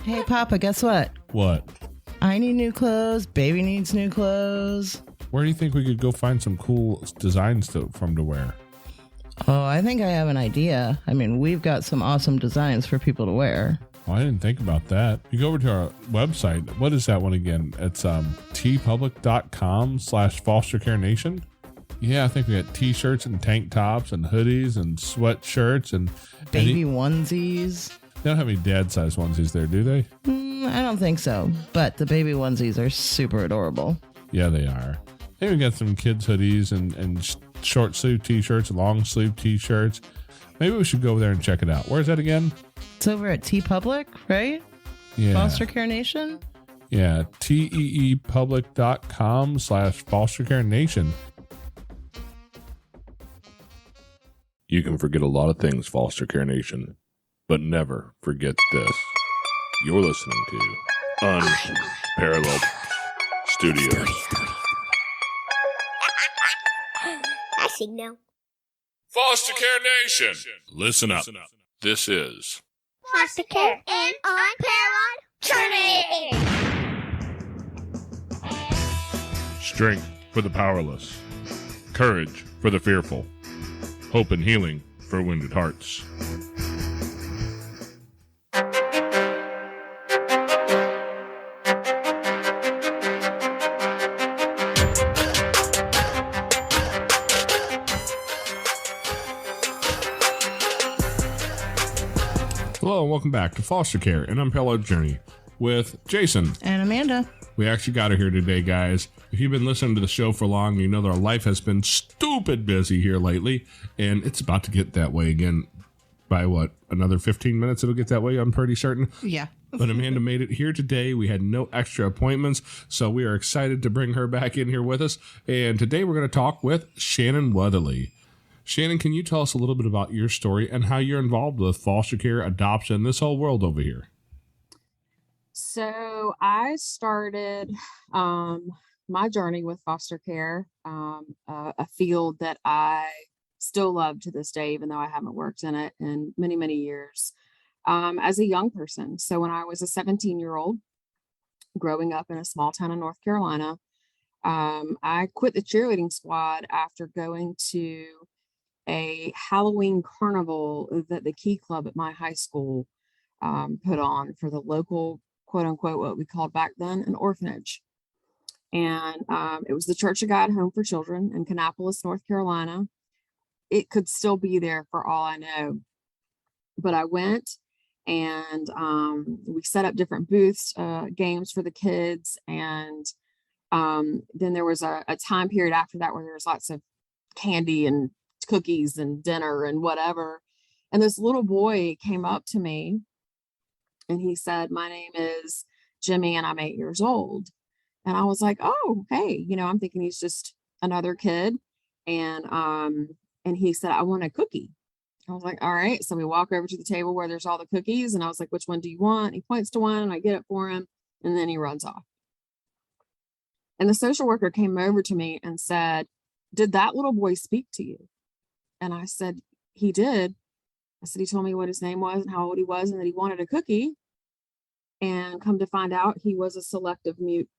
Hey, Papa, guess what? What? I need new clothes. Baby needs new clothes. Where do you think we could go find some cool designs to wear? Oh, I think I have an idea. I mean, we've got some awesome designs for people to wear. Oh, I didn't think about that. You go over to our website. What is that one again? It's tpublic.com/fostercarenation. Yeah, I think we got t-shirts and tank tops and hoodies and sweatshirts and baby onesies. They don't have any dad-sized onesies there, do they? I don't think so, but the baby onesies are super adorable. Yeah, they are. And we got some kids' hoodies and short sleeve t-shirts, long sleeve t-shirts. Maybe we should go over there and check it out. Where's that again? It's over at TeePublic, right? Yeah. Foster Care Nation? Yeah, teepublic.com/fostercarenation. You can forget a lot of things, Foster Care Nation, but never forget this. You're listening to Unparalleled Studios. I see now. Foster Care Nation, listen up. This is Foster Care and Unparalleled Journey. strength for the powerless, courage for the fearful, hope and healing for wounded hearts. Hello and welcome back to Foster Care and Unparalleled Journey with Jason. And Amanda. We actually got her here today, guys. If you've been listening to the show for long, you know that our life has been stupid busy here lately, and it's about to get that way again. By what, another 15 minutes it'll get that way, I'm pretty certain. Yeah. But Amanda made it here today. We had no extra appointments, so we are excited to bring her back in here with us. And today we're going to talk with Shannon Weatherly. Shannon, can you tell us a little bit about your story and how you're involved with foster care, adoption, this whole world over here? So I started my journey with foster care, a field that I still love to this day, even though I haven't worked in it in many, many years, as a young person. So when I was a 17-year-old growing up in a small town in North Carolina, I quit the cheerleading squad after going to a Halloween carnival that the Key Club at my high school put on for the local, quote unquote, what we called back then an orphanage. And it was the Church of God Home for Children in Kannapolis, North Carolina. It could still be there for all I know. But I went and we set up different booths, games for the kids. And then there was a time period after that where there was lots of candy and cookies and dinner and whatever. And this little boy came up to me and he said, "My name is Jimmy and I'm 8 years old." And I was like, "Oh, hey," I'm thinking he's just another kid. And he said, "I want a cookie." I was like, "All right." So we walk over to the table where there's all the cookies. And I was like, "Which one do you want?" He points to one and I get it for him. And then he runs off. And the social worker came over to me and said, "Did that little boy speak to you?" And I said, "He did." I said, "He told me what his name was and how old he was and that he wanted a cookie." And come to find out, he was a selective mute.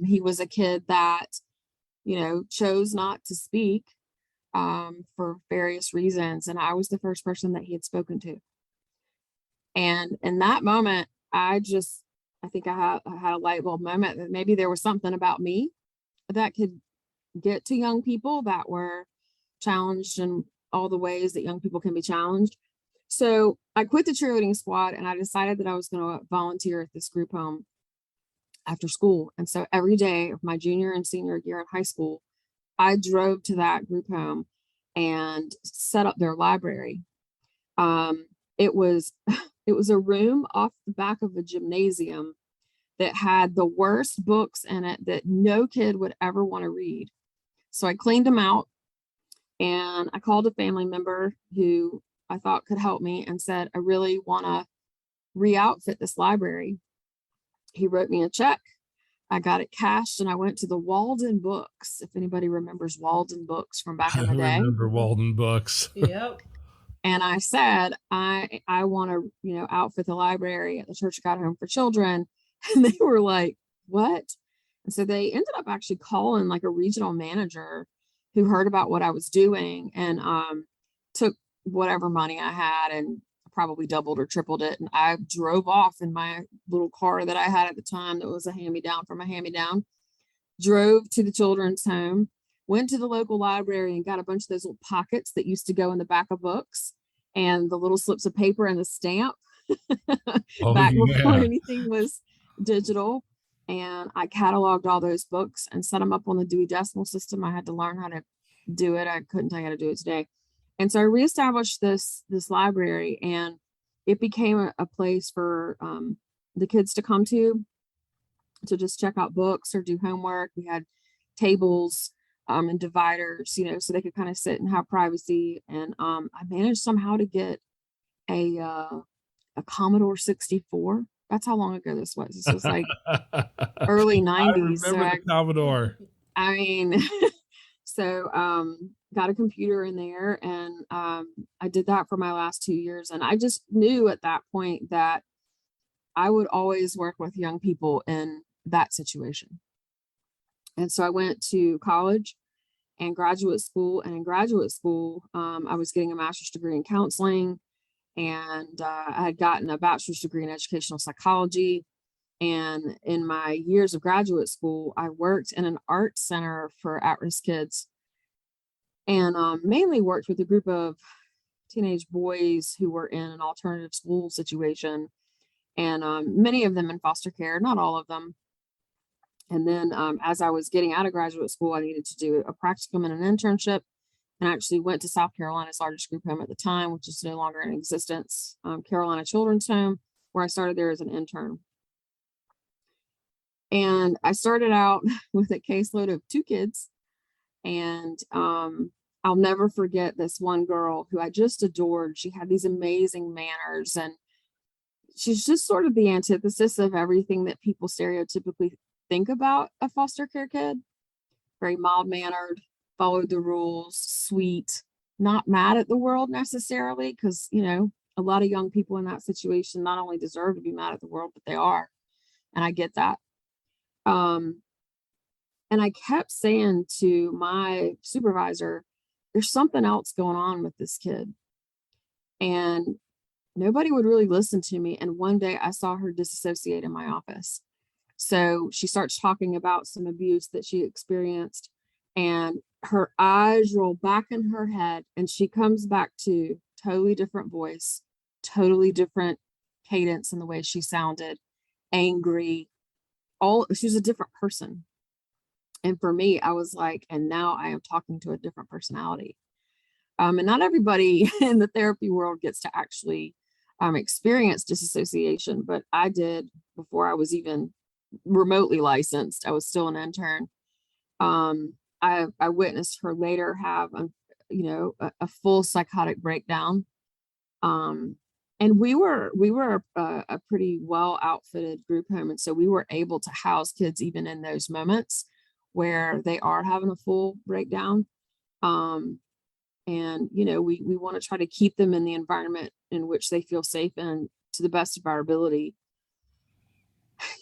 He was a kid that, chose not to speak for various reasons. And I was the first person that he had spoken to. And in that moment, I think I had a light bulb moment that maybe there was something about me that could get to young people that were challenged in all the ways that young people can be challenged. So I quit the cheerleading squad and I decided that I was going to volunteer at this group home after school. And so every day of my junior and senior year in high school, I drove to that group home and set up their library. It was a room off the back of a gymnasium that had the worst books in it that no kid would ever want to read. So I cleaned them out and I called a family member who I thought could help me and said, "I really want to re-outfit this library." He wrote me a check. I got it cashed and I went to the Walden Books. If anybody remembers Walden Books from back in the day. I remember Walden Books. Yep. And I said, I want to, outfit the library at the Church of God Home for Children. And they were like, what? And so they ended up actually calling like a regional manager who heard about what I was doing and took whatever money I had and probably doubled or tripled it. And I drove off in my little car that I had at the time that was a hand-me-down from a hand-me-down, drove to the children's home, went to the local library and got a bunch of those little pockets that used to go in the back of books and the little slips of paper and the stamp back before anything was digital. And I cataloged all those books and set them up on the Dewey Decimal System. I had to learn how to do it. I couldn't tell you how to do it today. And so I reestablished this library, and it became a place for the kids to come to just check out books or do homework. We had tables and dividers, so they could kind of sit and have privacy. And I managed somehow to get a Commodore 64. That's how long ago this was. This was like early 90s. I remember the Commodore. I mean, so got a computer in there, and I did that for my last 2 years. And I just knew at that point that I would always work with young people in that situation. And so I went to college and graduate school. And in graduate school, I was getting a master's degree in counseling. And I had gotten a bachelor's degree in educational psychology. And in my years of graduate school, I worked in an art center for at-risk kids, and mainly worked with a group of teenage boys who were in an alternative school situation, and many of them in foster care, not all of them. And then as I was getting out of graduate school, I needed to do a practicum and an internship. And I actually went to South Carolina's largest group home at the time, which is no longer in existence, Carolina Children's Home, where I started there as an intern. And I started out with a caseload of 2 kids. And I'll never forget this one girl who I just adored. She had these amazing manners, and she's just sort of the antithesis of everything that people stereotypically think about a foster care kid. Very mild-mannered, followed the rules, sweet, not mad at the world necessarily, because, a lot of young people in that situation not only deserve to be mad at the world, but they are. And I get that. And I kept saying to my supervisor, there's something else going on with this kid. And nobody would really listen to me. And one day I saw her disassociate in my office. So she starts talking about some abuse that she experienced, and her eyes roll back in her head, and she comes back to totally different voice, totally different cadence in the way she sounded, angry, she was a different person. And for me, I was like, and now I am talking to a different personality. And not everybody in the therapy world gets to actually experience disassociation, but I did before I was even remotely licensed. I was still an intern. I witnessed her later have, a full psychotic breakdown. And we were a pretty well outfitted group home. And so we were able to house kids even in those moments where they are having a full breakdown. And, we want to try to keep them in the environment in which they feel safe and to the best of our ability.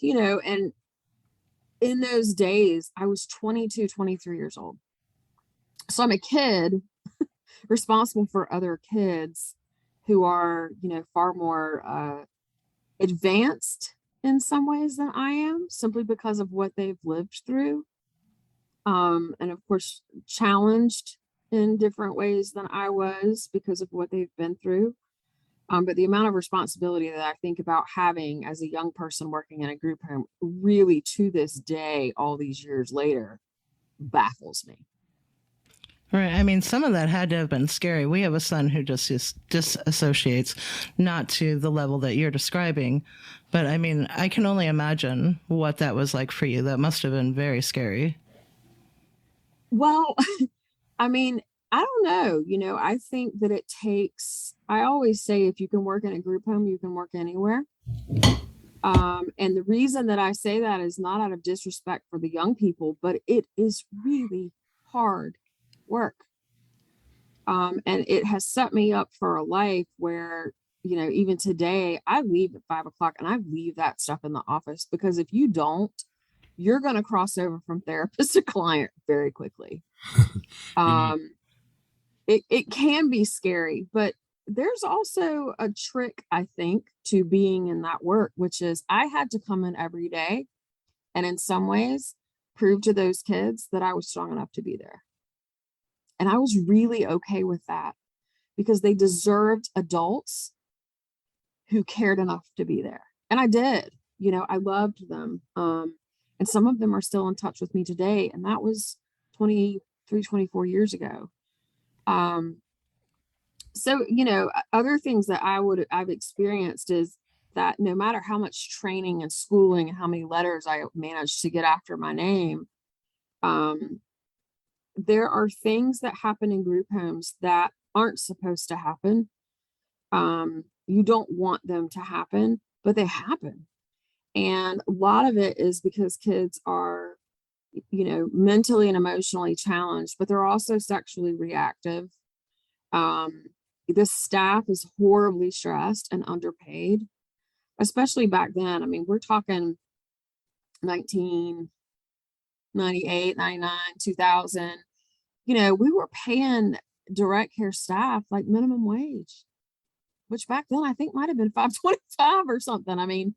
And in those days, I was 22, 23 years old. So I'm a kid responsible for other kids who are, far more advanced in some ways than I am, simply because of what they've lived through. And of course, challenged in different ways than I was because of what they've been through. But the amount of responsibility that I think about having as a young person working in a group home, really to this day, all these years later, baffles me. Right. I mean, some of that had to have been scary. We have a son who just disassociates, not to the level that you're describing. But I mean, I can only imagine what that was like for you. That must have been very scary. Well, I mean, I don't know. I think that it takes, I always say, if you can work in a group home, you can work anywhere. And the reason that I say that is not out of disrespect for the young people, but it is really hard work. And it has set me up for a life where, even today I leave at 5 o'clock and I leave that stuff in the office, because if you don't, you're going to cross over from therapist to client very quickly. It can be scary, but there's also a trick, I think, to being in that work, which is I had to come in every day and in some ways prove to those kids that I was strong enough to be there. And I was really okay with that, because they deserved adults who cared enough to be there. And I did, I loved them. And some of them are still in touch with me today. And that was 23, 24 years ago. So, other things that I've experienced is that no matter how much training and schooling and how many letters I managed to get after my name, there are things that happen in group homes that aren't supposed to happen. You don't want them to happen, but they happen. And a lot of it is because kids are, mentally and emotionally challenged, but they're also sexually reactive. The staff is horribly stressed and underpaid, especially back then. I mean, we're talking 1998, 99, 2000. We were paying direct care staff like minimum wage, which back then I think might have been $5.25 or something. I mean,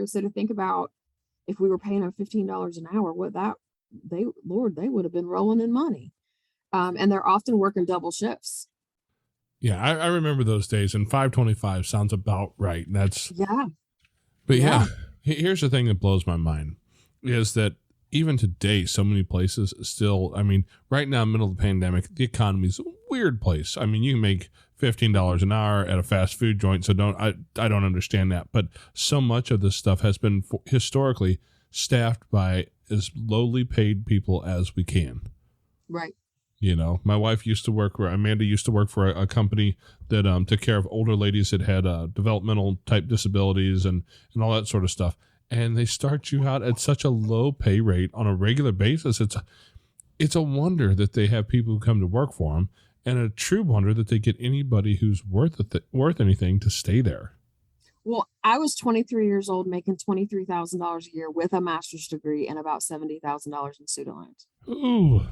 so to think about if we were paying them $15 an hour, they would have been rolling in money. And they're often working double shifts. Yeah, I remember those days, and $5.25 sounds about right. But Yeah. Here's the thing that blows my mind is that even today, so many places still, I mean, right now, middle of the pandemic, the economy's a weird place. I mean, you can make $15 an hour at a fast food joint, so I don't understand that. But so much of this stuff has been historically staffed by as lowly paid people as we can. Right. My wife used to work, or Amanda used to work for a company that took care of older ladies that had developmental type disabilities and all that sort of stuff. And they start you out at such a low pay rate on a regular basis. It's a wonder that they have people who come to work for them, and a true wonder that they get anybody who's worth anything to stay there. Well, I was 23 years old making $23,000 a year with a master's degree and about $70,000 in student loans. Ooh.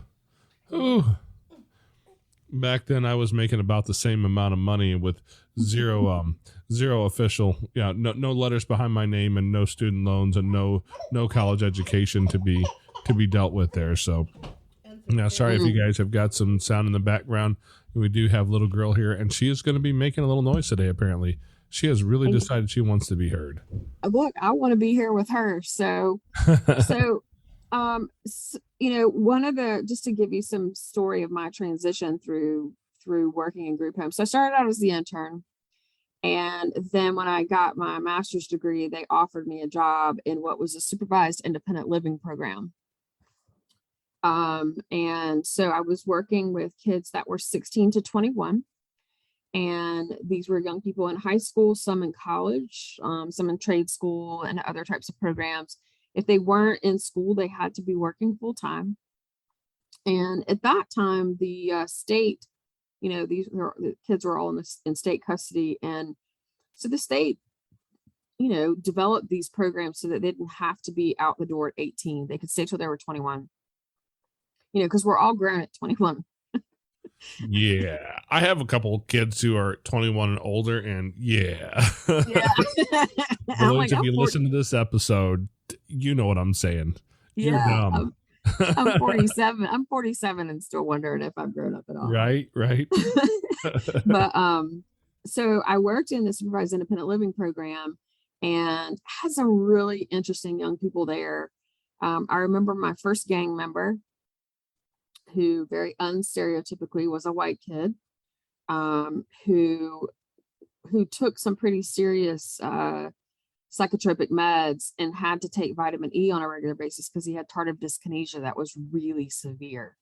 Back then I was making about the same amount of money with zero official, no letters behind my name and no student loans and no college education to be dealt with there. So now, sorry if you guys have got some sound in the background. We do have little girl here, and she is going to be making a little noise today. Apparently, she has really decided she wants to be heard. Look, I want to be here with her. So, one of just to give you some story of my transition through working in group homes. So I started out as the intern, and then when I got my master's degree, they offered me a job in what was a supervised independent living program. And so I was working with kids that were 16 to 21. And these were young people in high school, some in college, some in trade school and other types of programs. If they weren't in school, they had to be working full time. And at that time, the state, the kids were all in state custody. And so the state, developed these programs so that they didn't have to be out the door at 18. They could stay till they were 21, because we're all grown at 21. Yeah, I have a couple of kids who are 21 and older, and Yeah. Boys, if you listen to this episode, you know what I'm saying. You're dumb. I'm 47. I'm 47 and still wondering if I've grown up at all. Right. But so I worked in the supervised independent living program and had some really interesting young people there. I remember my first gang member, who very unstereotypically was a white kid, who took some pretty serious psychotropic meds and had to take vitamin E on a regular basis because he had tardive dyskinesia that was really severe.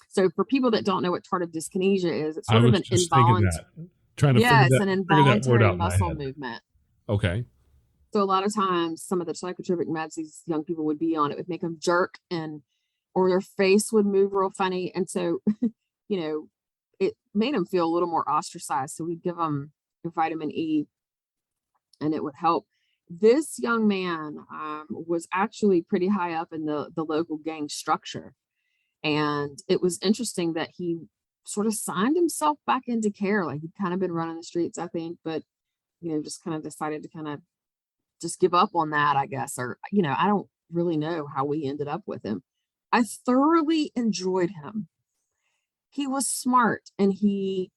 So for people that don't know what tardive dyskinesia is, it's sort of an involuntary muscle movement. Okay. So a lot of times some of the psychotropic meds these young people would be on, it would make them jerk or their face would move real funny. And so, it made him feel a little more ostracized. So we'd give him vitamin E and it would help. This young man was actually pretty high up in the local gang structure. And it was interesting that he sort of signed himself back into care. Like he'd kind of been running the streets, I think, but, just kind of decided to kind of just give up on that, I guess. Or, I don't really know how we ended up with him. I thoroughly enjoyed him. He was smart and he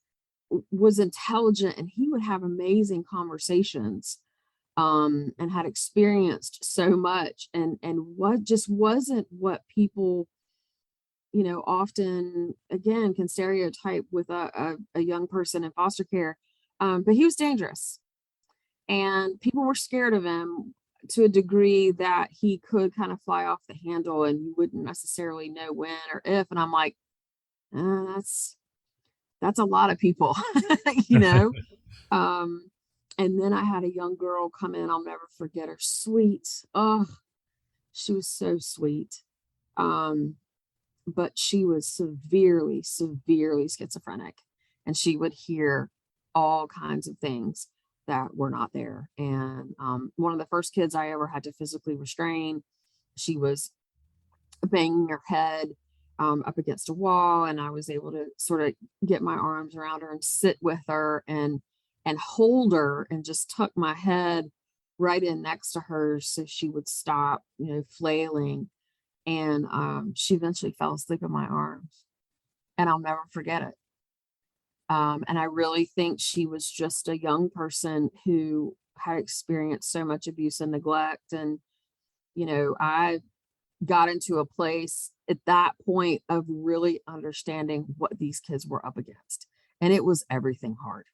was intelligent and he would have amazing conversations, and had experienced so much, and what just wasn't what people often again can stereotype with a young person in foster care. But he was dangerous and people were scared of him to a degree that he could kind of fly off the handle and you wouldn't necessarily know when or if. And I'm like, that's a lot of people, and then I had a young girl come in. I'll never forget her. Sweet. Oh, she was so sweet. But she was severely schizophrenic, and she would hear all kinds of things that were not there. And one of the first kids I ever had to physically restrain, she was banging her head up against a wall, and I was able to sort of get my arms around her and sit with her and hold her and just tuck my head right in next to her so she would stop, flailing. And she eventually fell asleep in my arms, and I'll never forget it. And I really think she was just a young person who had experienced so much abuse and neglect. And, I got into a place at that point of really understanding what these kids were up against. And it was everything hard.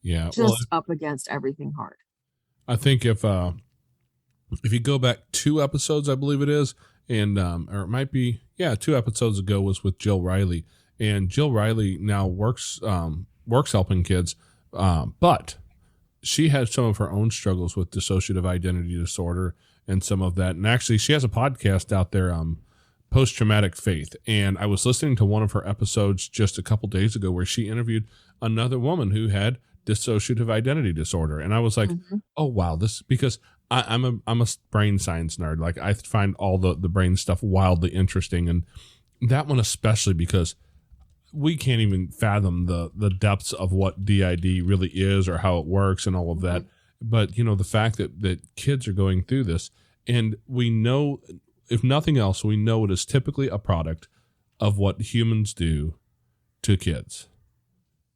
Yeah. Just up against everything hard. I think if you go back 2 episodes, I believe it is, and or it might be, 2 episodes ago was with Jill Riley, and Jill Riley now works helping kids, but she had some of her own struggles with dissociative identity disorder and some of that. And actually, she has a podcast out there, Post-Traumatic Faith. And I was listening to one of her episodes just a couple days ago where she interviewed another woman who had dissociative identity disorder. And I was like, oh, wow, because I'm a brain science nerd. Like I find all the brain stuff wildly interesting. And that one, especially because we can't even fathom the depths of what DID really is or how it works and all of that. But, the fact that kids are going through this, and we know, if nothing else, we know it is typically a product of what humans do to kids.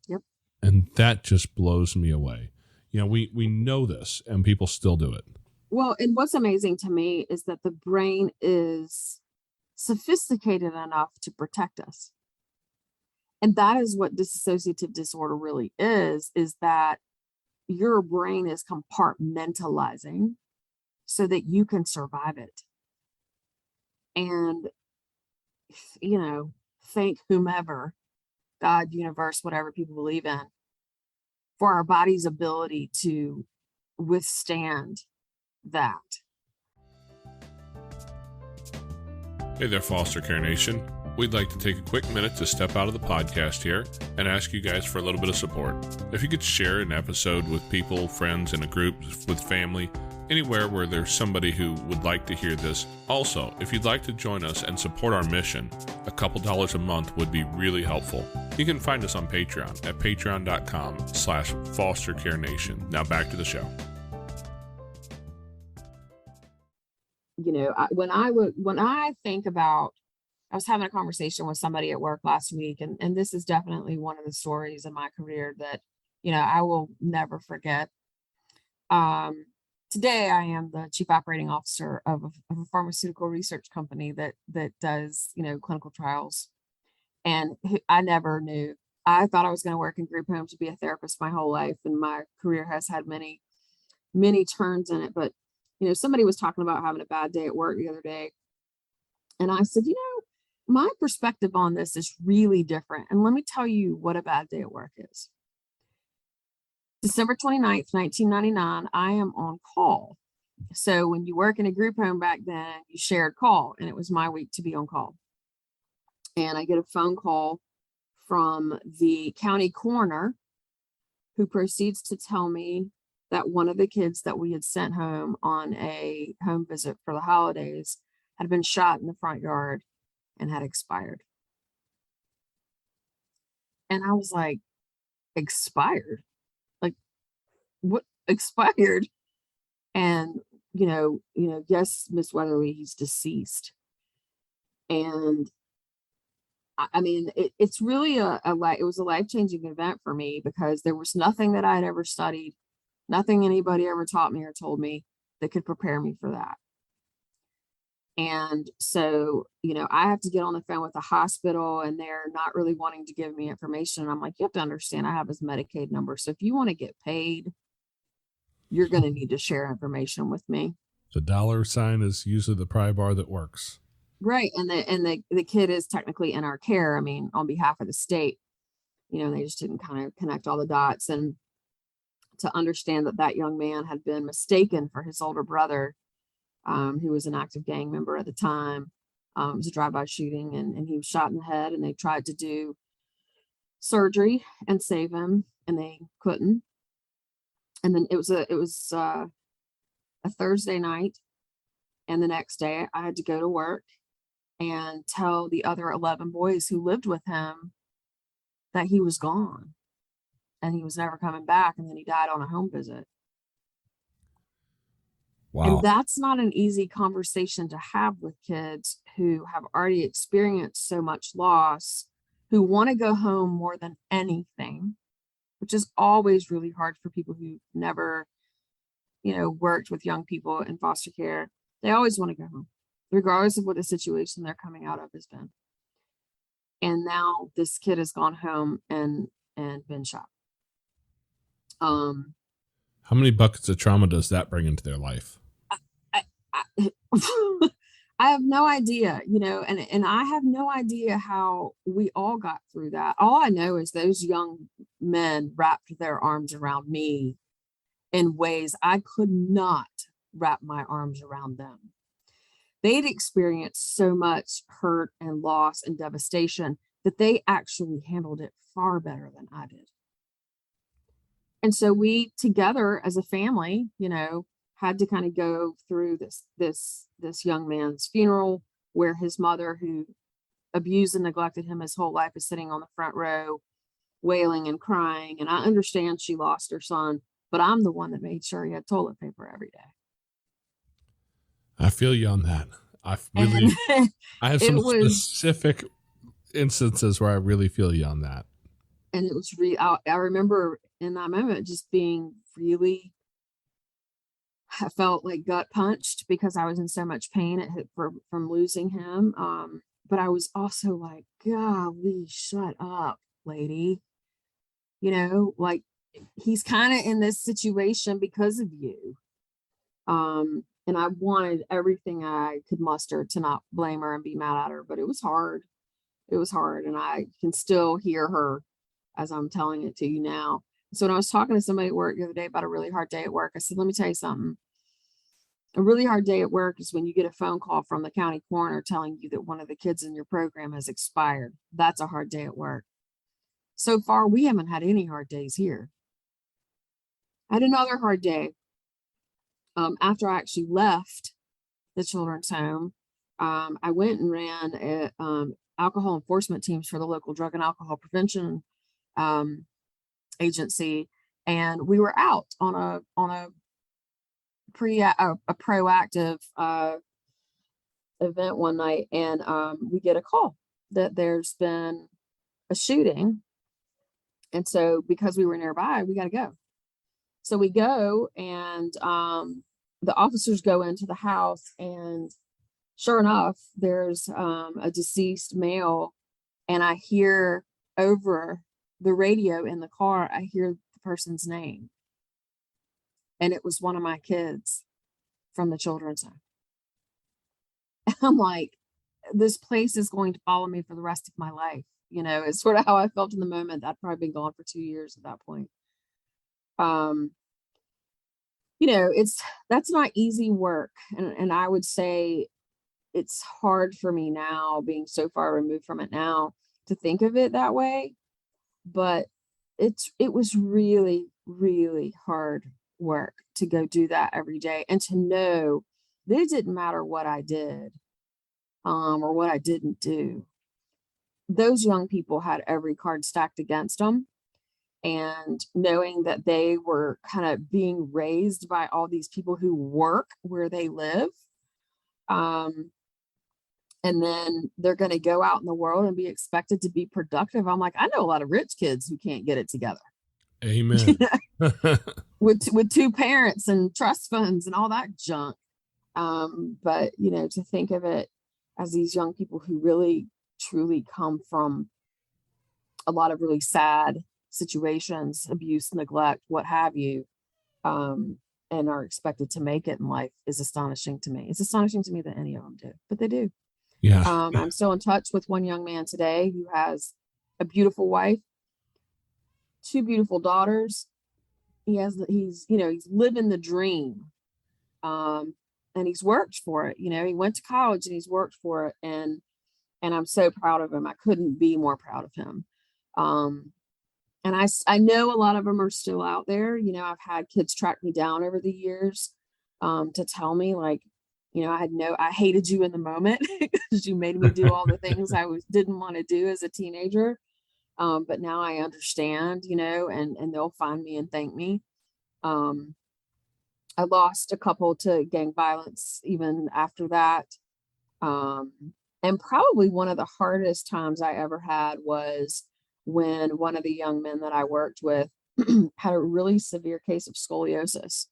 Yep. And that just blows me away. We know this and people still do it. Well, and what's amazing to me is that the brain is sophisticated enough to protect us. And that is what dissociative disorder really is that your brain is compartmentalizing so that you can survive it. And, thank whomever, God, universe, whatever people believe in, for our body's ability to withstand that. Hey there, Foster Care Nation. We'd like to take a quick minute to step out of the podcast here and ask you guys for a little bit of support. If you could share an episode with people, friends, in a group, with family, anywhere where there's somebody who would like to hear this. Also, if you'd like to join us and support our mission, a couple dollars a month would be really helpful. You can find us on Patreon at patreon.com/fostercarenation. Now back to the show. When I think about, I was having a conversation with somebody at work last week, and this is definitely one of the stories in my career that, I will never forget. Today, I am the chief operating officer of a pharmaceutical research company that does, clinical trials. And I never knew. I thought I was going to work in group homes to be a therapist my whole life, and my career has had many, many turns in it. But somebody was talking about having a bad day at work the other day. And I said, my perspective on this is really different. And let me tell you what a bad day at work is. December 29th, 1999, I am on call. So when you work in a group home back then, you shared call, and it was my week to be on call. And I get a phone call from the county coroner, who proceeds to tell me that one of the kids that we had sent home on a home visit for the holidays had been shot in the front yard and had expired. And I was like, expired? Like, what expired? And, yes, Miss Weatherly, he's deceased. And I mean, it's really it was a life-changing event for me, because there was nothing that I had ever studied, nothing anybody ever taught me or told me that could prepare me for that. And so, I have to get on the phone with the hospital, and they're not really wanting to give me information. And I'm like, you have to understand, I have his Medicaid number. So if you want to get paid, you're going to need to share information with me. The dollar sign is usually the pry bar that works. Right. And the kid is technically in our care. I mean, on behalf of the state, they just didn't kind of connect all the dots. And to understand that young man had been mistaken for his older brother, who was an active gang member at the time. It was a drive-by shooting, and he was shot in the head, and they tried to do surgery and save him, and they couldn't. And then it was a Thursday night, and the next day I had to go to work and tell the other 11 boys who lived with him that he was gone and he was never coming back, and then he died on a home visit. Wow. And that's not an easy conversation to have with kids who have already experienced so much loss, who want to go home more than anything, which is always really hard for people who never, worked with young people in foster care. They always want to go home, regardless of what the situation they're coming out of has been. And now this kid has gone home and been shot. How many buckets of trauma does that bring into their life? I have no idea, and I have no idea how we all got through that. All I know is those young men wrapped their arms around me in ways I could not wrap my arms around them. They'd experienced so much hurt and loss and devastation that they actually handled it far better than I did. And so we together as a family, had to kind of go through this young man's funeral, where his mother, who abused and neglected him his whole life, is sitting on the front row wailing and crying. And I understand she lost her son, but I'm the one that made sure he had toilet paper every day. I feel you on that. I have some specific instances where I really feel you on that. And it was I remember in that moment just being really, I felt like gut punched because I was in so much pain from losing him. But I was also like, golly, shut up, lady. Like, he's kind of in this situation because of you. And I wanted everything I could muster to not blame her and be mad at her, but it was hard. It was hard. And I can still hear her as I'm telling it to you now. So when I was talking to somebody at work the other day about a really hard day at work, I said, let me tell you something. A really hard day at work is when you get a phone call from the county coroner telling you that one of the kids in your program has expired. That's a hard day at work. So far, we haven't had any hard days here. I had another hard day. After I actually left the children's home, I went and ran alcohol enforcement teams for the local drug and alcohol prevention agency, and we were out on a proactive event one night, and we get a call that there's been a shooting, and so because we were nearby, we got to go. So we go, and the officers go into the house, and sure enough, there's a deceased male, and I hear over the radio in the car, I hear the person's name. And it was one of my kids from the children's home. And I'm like, this place is going to follow me for the rest of my life. It's sort of how I felt in the moment. I'd probably been gone for 2 years at that point. That's not easy work. And I would say it's hard for me now, being so far removed from it now, to think of it that way, but it was really, really hard work to go do that every day and to know that it didn't matter what I did, or what I didn't do. Those young people had every card stacked against them. And knowing that they were kind of being raised by all these people who work where they live, and then they're going to go out in the world and be expected to be productive. I'm like, I know a lot of rich kids who can't get it together. Amen. with two parents and trust funds and all that junk. But to think of it as these young people who really truly come from a lot of really sad situations, abuse, neglect, what have you, and are expected to make it in life is astonishing to me. It's astonishing to me that any of them do, but they do. Yeah. I'm still in touch with one young man today who has a beautiful wife, 2 beautiful daughters. He's living the dream. And he's worked for it. He went to college and he's worked for it. And I'm so proud of him. I couldn't be more proud of him. And I know a lot of them are still out there. I've had kids track me down over the years, to tell me like, I hated you in the moment because you made me do all the things I didn't want to do as a teenager. But now I understand, and they'll find me and thank me. I lost a couple to gang violence even after that. And probably one of the hardest times I ever had was when one of the young men that I worked with had a really severe case of scoliosis.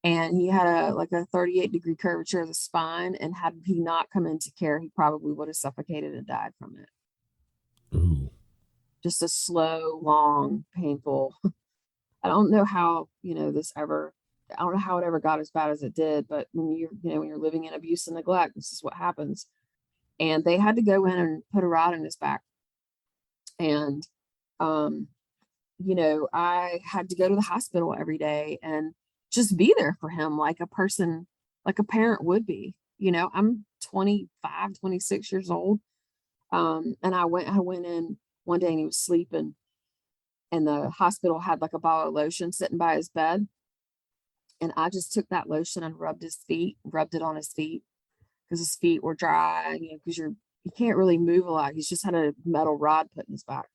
And he had a 38-degree curvature of the spine. And had he not come into care, he probably would have suffocated and died from it. Ooh. Just a slow, long, painful. I don't know how, I don't know how it ever got as bad as it did, but when you're living in abuse and neglect, this is what happens. And they had to go in and put a rod in his back. And, I had to go to the hospital every day and just be there for him like a person, like a parent would be. I'm 25, 26 years old. And I went in one day and he was sleeping, and the hospital had like a bottle of lotion sitting by his bed. And I just took that lotion and rubbed it on his feet because his feet were dry, because you can't really move a lot. He's just had a metal rod put in his back.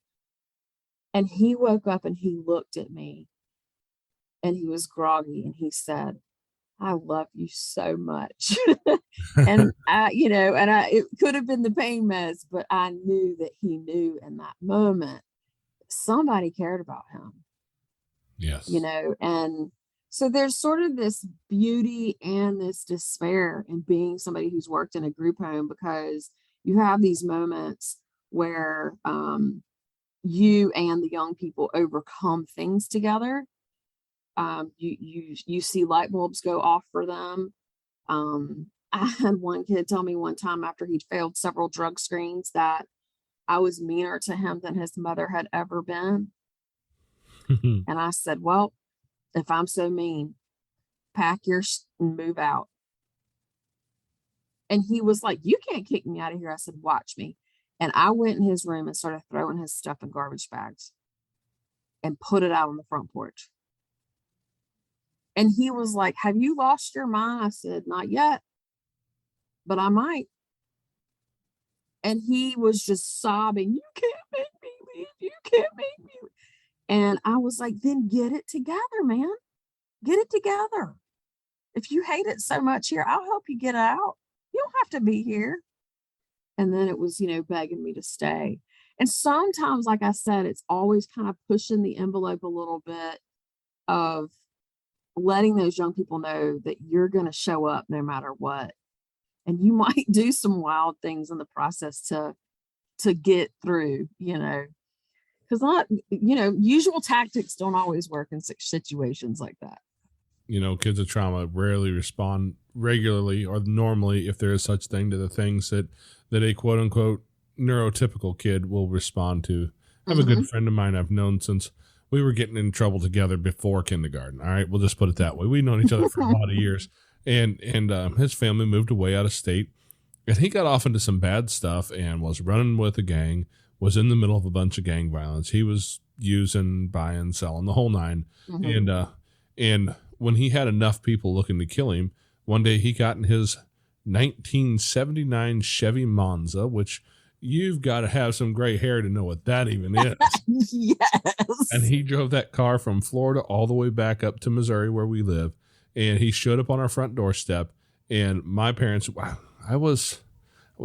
And he woke up and he looked at me and he was groggy and he said, "I love you so much." And it could have been the pain meds, but I knew that he knew in that moment somebody cared about him. Yes. And so there's sort of this beauty and this despair in being somebody who's worked in a group home, because you have these moments where you and the young people overcome things together. You see light bulbs go off for them. I had one kid tell me one time after he'd failed several drug screens that I was meaner to him than his mother had ever been. And I said, well, if I'm so mean, pack your and move out. And he was like, "You can't kick me out of here." I said, "Watch me." And I went in his room and started throwing his stuff in garbage bags and put it out on the front porch. And he was like, "Have you lost your mind?" I said, "Not yet, but I might." And he was just sobbing, "You can't make me leave. You can't make me leave." And I was like, "Then get it together, man. Get it together. If you hate it so much here, I'll help you get out. You don't have to be here." And then it was, begging me to stay. And sometimes, like I said, it's always kind of pushing the envelope a little bit of letting those young people know that you're going to show up no matter what. And you might do some wild things in the process to get through, because usual tactics don't always work in situations like that. Kids with trauma rarely respond regularly or normally, if there is such thing, to the things that a quote unquote neurotypical kid will respond to. I have a good friend of mine I've known since we were getting in trouble together before kindergarten. All right, we'll just put it that way. We've known each other for a lot of years, and his family moved away out of state, and he got off into some bad stuff and was running with a gang, was in the middle of a bunch of gang violence. He was using, buying, selling, the whole nine. And when he had enough people looking to kill him, one day he got in his 1979 Chevy Monza, which you've got to have some gray hair to know what that even is. Yes. And he drove that car from Florida all the way back up to Missouri where we live. And he showed up on our front doorstep. And my parents, wow, I was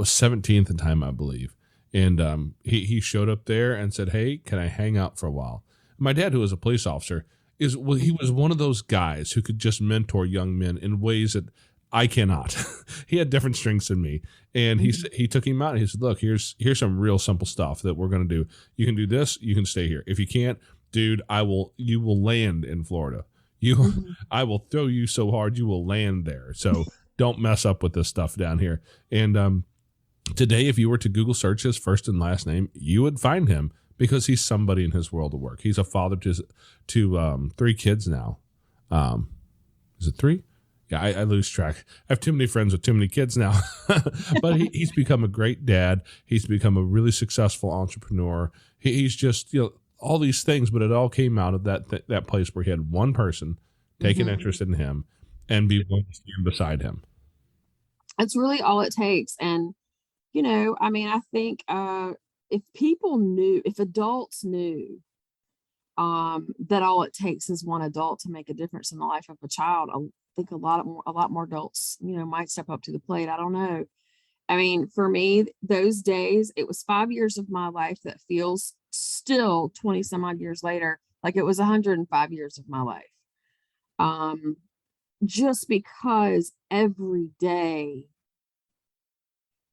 17 at the time, I believe. And he showed up there and said, "Hey, can I hang out for a while?" My dad, who was a police officer, he was one of those guys who could just mentor young men in ways that I cannot. He had different strengths than me. And he took him out and he said, "Look, here's some real simple stuff that we're going to do. You can do this. You can stay here. If you can't, dude, you will land in Florida. I will throw you so hard, you will land there. So don't mess up with this stuff down here." And, today, if you were to Google search his first and last name, you would find him because he's somebody in his world of work. He's a father to 3 kids now. Is it 3? Yeah, I lose track. I have too many friends with too many kids now. But he's become a great dad. He's become a really successful entrepreneur. He's just, all these things, but it all came out of that place where he had one person take an interest in him and be willing to stand beside him. It's really all it takes. And I think if adults knew that all it takes is one adult to make a difference in the life of a child, I think a lot more adults, might step up to the plate. I don't know. I mean, for me, those days, it was 5 years of my life that feels still 20 some odd years later, like it was 105 years of my life. Just because every day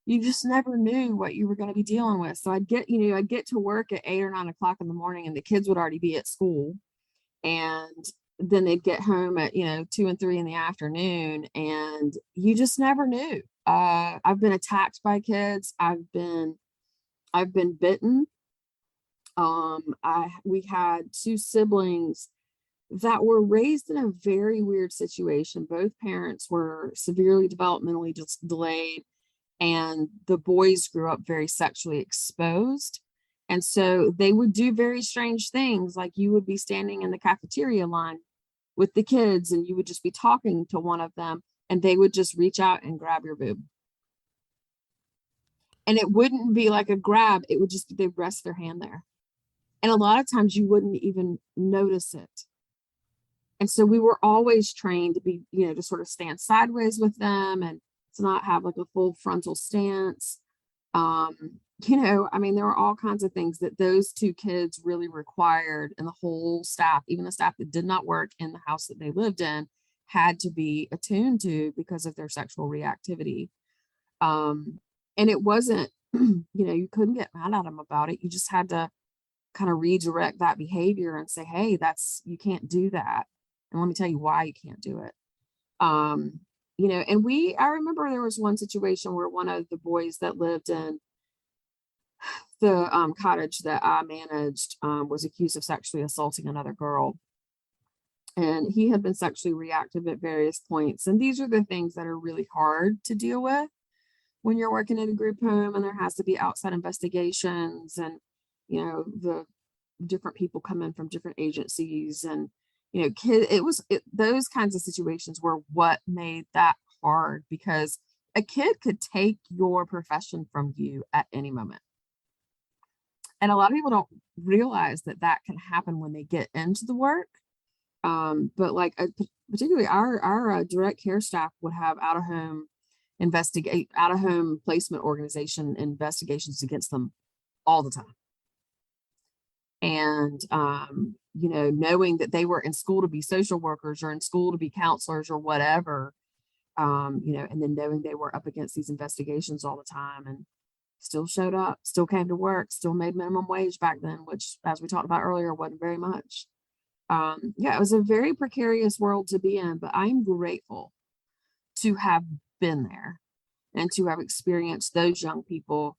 you just never knew what you were going to be dealing with. So I'd get to work at 8 or 9 o'clock in the morning and the kids would already be at school. And then they'd get home at, 2 and 3 in the afternoon, and you just never knew. I've been attacked by kids. I've been bitten. We had 2 siblings that were raised in a very weird situation. Both parents were severely developmentally delayed. And the boys grew up very sexually exposed. And so they would do very strange things. Like you would be standing in the cafeteria line with the kids and you would just be talking to one of them and they would just reach out and grab your boob. And it wouldn't be like a grab. It would just be, they'd rest their hand there. And a lot of times you wouldn't even notice it. And so we were always trained to be, to sort of stand sideways with them and to not have like a full frontal stance. There were all kinds of things that those 2 kids really required, and the whole staff, even the staff that did not work in the house that they lived in, had to be attuned to because of their sexual reactivity. And it wasn't, you couldn't get mad at them about it. You just had to kind of redirect that behavior and say, "Hey, you can't do that. And let me tell you why you can't do it." I remember there was one situation where one of the boys that lived in the cottage that I managed was accused of sexually assaulting another girl. And he had been sexually reactive at various points. And these are the things that are really hard to deal with when you're working in a group home and there has to be outside investigations and, the different people come in from different agencies and, those kinds of situations were what made that hard, because a kid could take your profession from you at any moment. And a lot of people don't realize that can happen when they get into the work. But particularly our direct care staff would have out-of-home placement organization investigations against them all the time. And, knowing that they were in school to be social workers or in school to be counselors or whatever, and then knowing they were up against these investigations all the time and still showed up, still came to work, still made minimum wage back then, which, as we talked about earlier, wasn't very much. It was a very precarious world to be in, but I'm grateful to have been there and to have experienced those young people.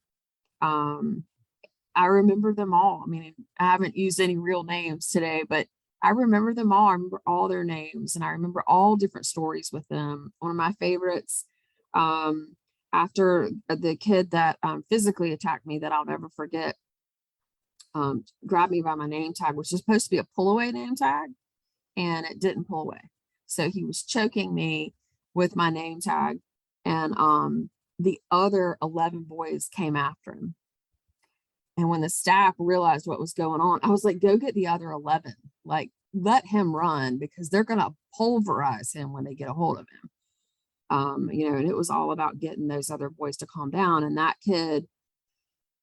I remember them all. I mean, I haven't used any real names today, but I remember them all. I remember all their names and I remember all different stories with them. One of my favorites, after the kid that physically attacked me that I'll never forget, grabbed me by my name tag, which was supposed to be a pull away name tag, and it didn't pull away. So he was choking me with my name tag, and the other 11 boys came after him. And when the staff realized what was going on, I was like, go get the other 11. Like, let him run, because they're going to pulverize him when they get a hold of him. And it was all about getting those other boys to calm down. And that kid,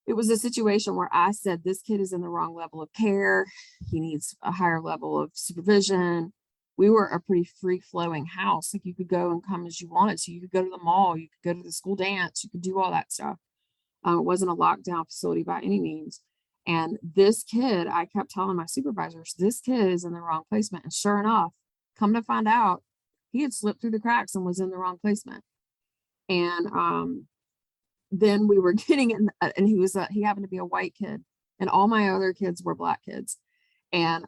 it was a situation where I said, this kid is in the wrong level of care. He needs a higher level of supervision. We were a pretty free flowing house. Like, you could go and come as you wanted. So you could go to the mall, you could go to the school dance, you could do all that stuff. It wasn't a lockdown facility by any means. And this kid, I kept telling my supervisors, this kid is in the wrong placement. And sure enough, come to find out, he had slipped through the cracks and was in the wrong placement. And then we were getting in, and he happened to be a white kid, and all my other kids were Black kids. And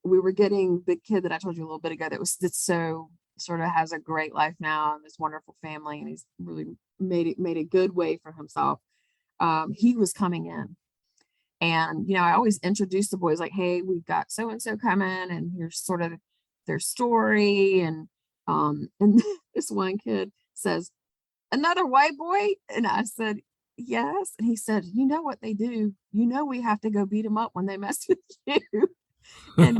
we were getting the kid that I told you a little bit ago that's so sort of has a great life now and this wonderful family, and he's really made a good way for himself. He was coming in, and I always introduce the boys like, hey, we've got so and so coming, and here's sort of their story. And this one kid says, another white boy? And I said, yes. And he said, you know what they do? We have to go beat them up when they mess with you. And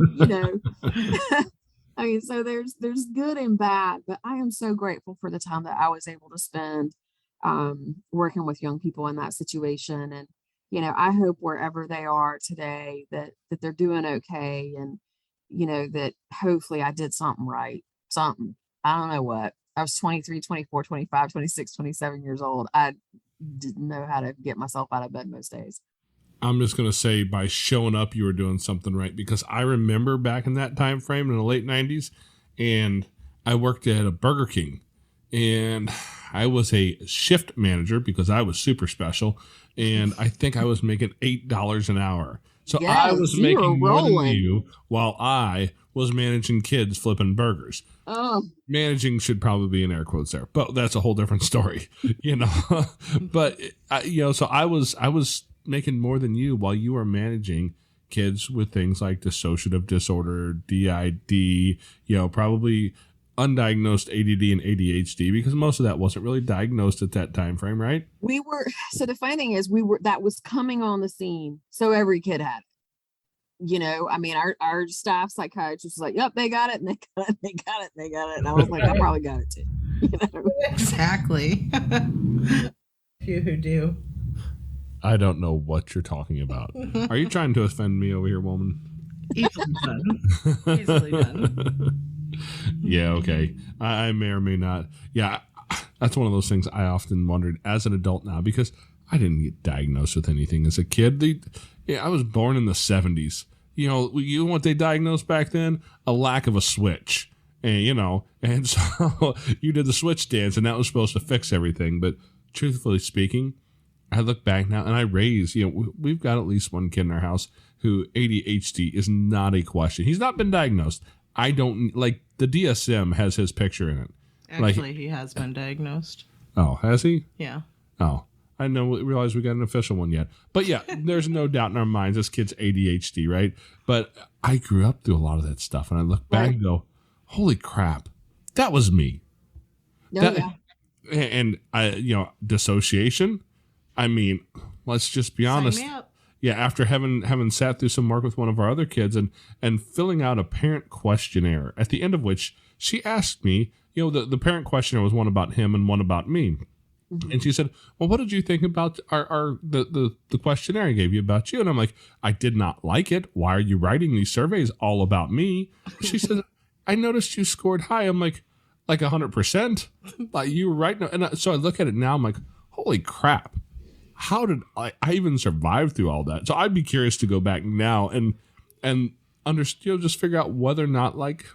I mean, so there's good and bad, but I am so grateful for the time that I was able to spend working with young people in that situation. And I hope wherever they are today that they're doing okay, and that hopefully I did something right. Something, I don't know what. I was 23, 24, 25, 26, 27 years old. I didn't know how to get myself out of bed most days. I'm just going to say, by showing up, you were doing something right, because I remember back in that time frame in the late 90s, and I worked at a Burger King, and I was a shift manager because I was super special, and I think I was making $8 an hour. So yes, I was making more than you while I was managing kids flipping burgers. Oh, managing should probably be in air quotes there, but that's a whole different story, But so I was making more than you while you were managing kids with things like dissociative disorder, DID, probably undiagnosed ADD and ADHD, because most of that wasn't really diagnosed at that time frame, right? So the funny thing is, that was coming on the scene. So every kid had it. I mean, our staff psychiatrist was like, yep, they got it, and they got it, they got it, they got it. And I was like, I probably got it too. Exactly. Few who do. I don't know what you're talking about. Are you trying to offend me over here, woman? Easily done. Easily done. Yeah, okay. I may or may not. Yeah, that's one of those things I often wondered as an adult now, because I didn't get diagnosed with anything as a kid. I was born in the 70s. You know what they diagnosed back then? A lack of a switch. And so you did the switch dance, and that was supposed to fix everything. But truthfully speaking, I look back now, and I raise, we've got at least one kid in our house who ADHD is not a question. He's not been diagnosed. I don't, like, the DSM has his picture in it. Actually, he has been diagnosed. Oh, has he? Yeah. Oh, I didn't realize we got an official one yet. But yeah, there's no doubt in our minds this kid's ADHD, right? But I grew up through a lot of that stuff, and I look back and go, holy crap, that was me. Yeah. And dissociation. I mean, let's just be honest. Sign me up. Yeah, after having sat through some work with one of our other kids and filling out a parent questionnaire, at the end of which she asked me, the parent questionnaire was one about him and one about me. Mm-hmm. And she said, well, what did you think about the questionnaire I gave you about you? And I'm like, I did not like it. Why are you writing these surveys all about me? She said, I noticed you scored high. I'm like 100%. Like, you were right. And so I look at it now, I'm like, holy crap. How did I even survive through all that? So I'd be curious to go back now and understand, just figure out whether or not, like,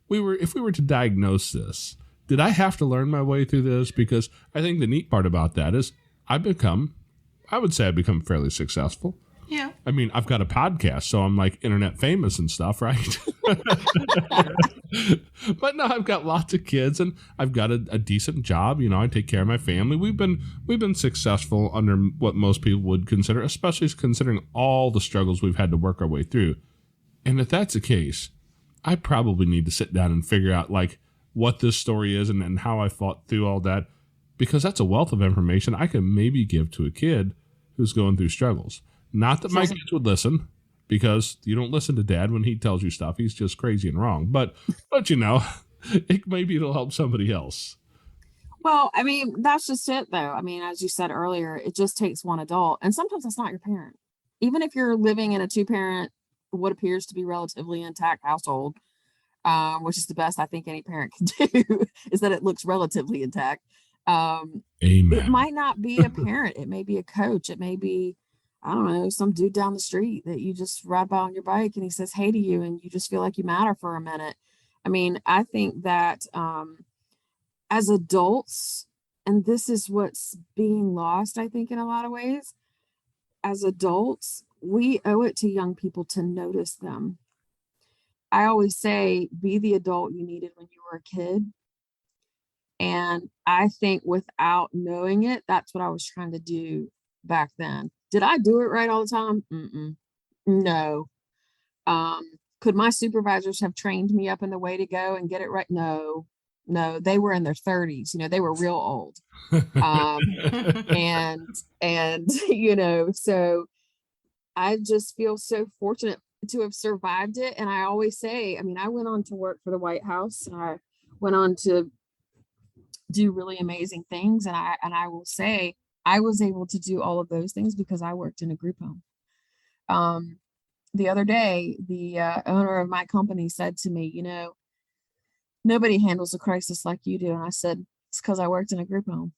if we were to diagnose this, did I have to learn my way through this? Because I think the neat part about that is I've become fairly successful. Yeah. I mean, I've got a podcast, so I'm like internet famous and stuff, right? But no, I've got lots of kids and I've got a decent job. You know, I take care of my family. We've been successful under what most people would consider, especially considering all the struggles we've had to work our way through. And if that's the case, I probably need to sit down and figure out like what this story is and how I fought through all that, because that's a wealth of information I can maybe give to a kid who's going through struggles. Not that my kids would listen, because you don't listen to Dad when he tells you stuff. He's just crazy and wrong. But you know, maybe it'll help somebody else. Well, I mean, that's just it, though. I mean, as you said earlier, it just takes one adult. And sometimes that's not your parent. Even if you're living in a two-parent, what appears to be relatively intact household, which is the best I think any parent can do, is that it looks relatively intact. Amen. It might not be a parent. It may be a coach. It may be, I don't know, some dude down the street that you just ride by on your bike and he says hey to you and you just feel like you matter for a minute. I mean, I think that as adults, and this is what's being lost, I think, in a lot of ways, as adults, we owe it to young people to notice them. I always say, be the adult you needed when you were a kid. And I think without knowing it, that's what I was trying to do back then. Did I do it right all the time? No. Could my supervisors have trained me up in the way to go and get it right? No, they were in their 30s. You know, they were real old. And you know, so I just feel so fortunate to have survived it. And I always say, I mean, I went on to work for the White House. And I went on to do really amazing things. And I will say I was able to do all of those things because I worked in a group home. The other day, the owner of my company said to me, you know, nobody handles a crisis like you do. And I said, it's because I worked in a group home.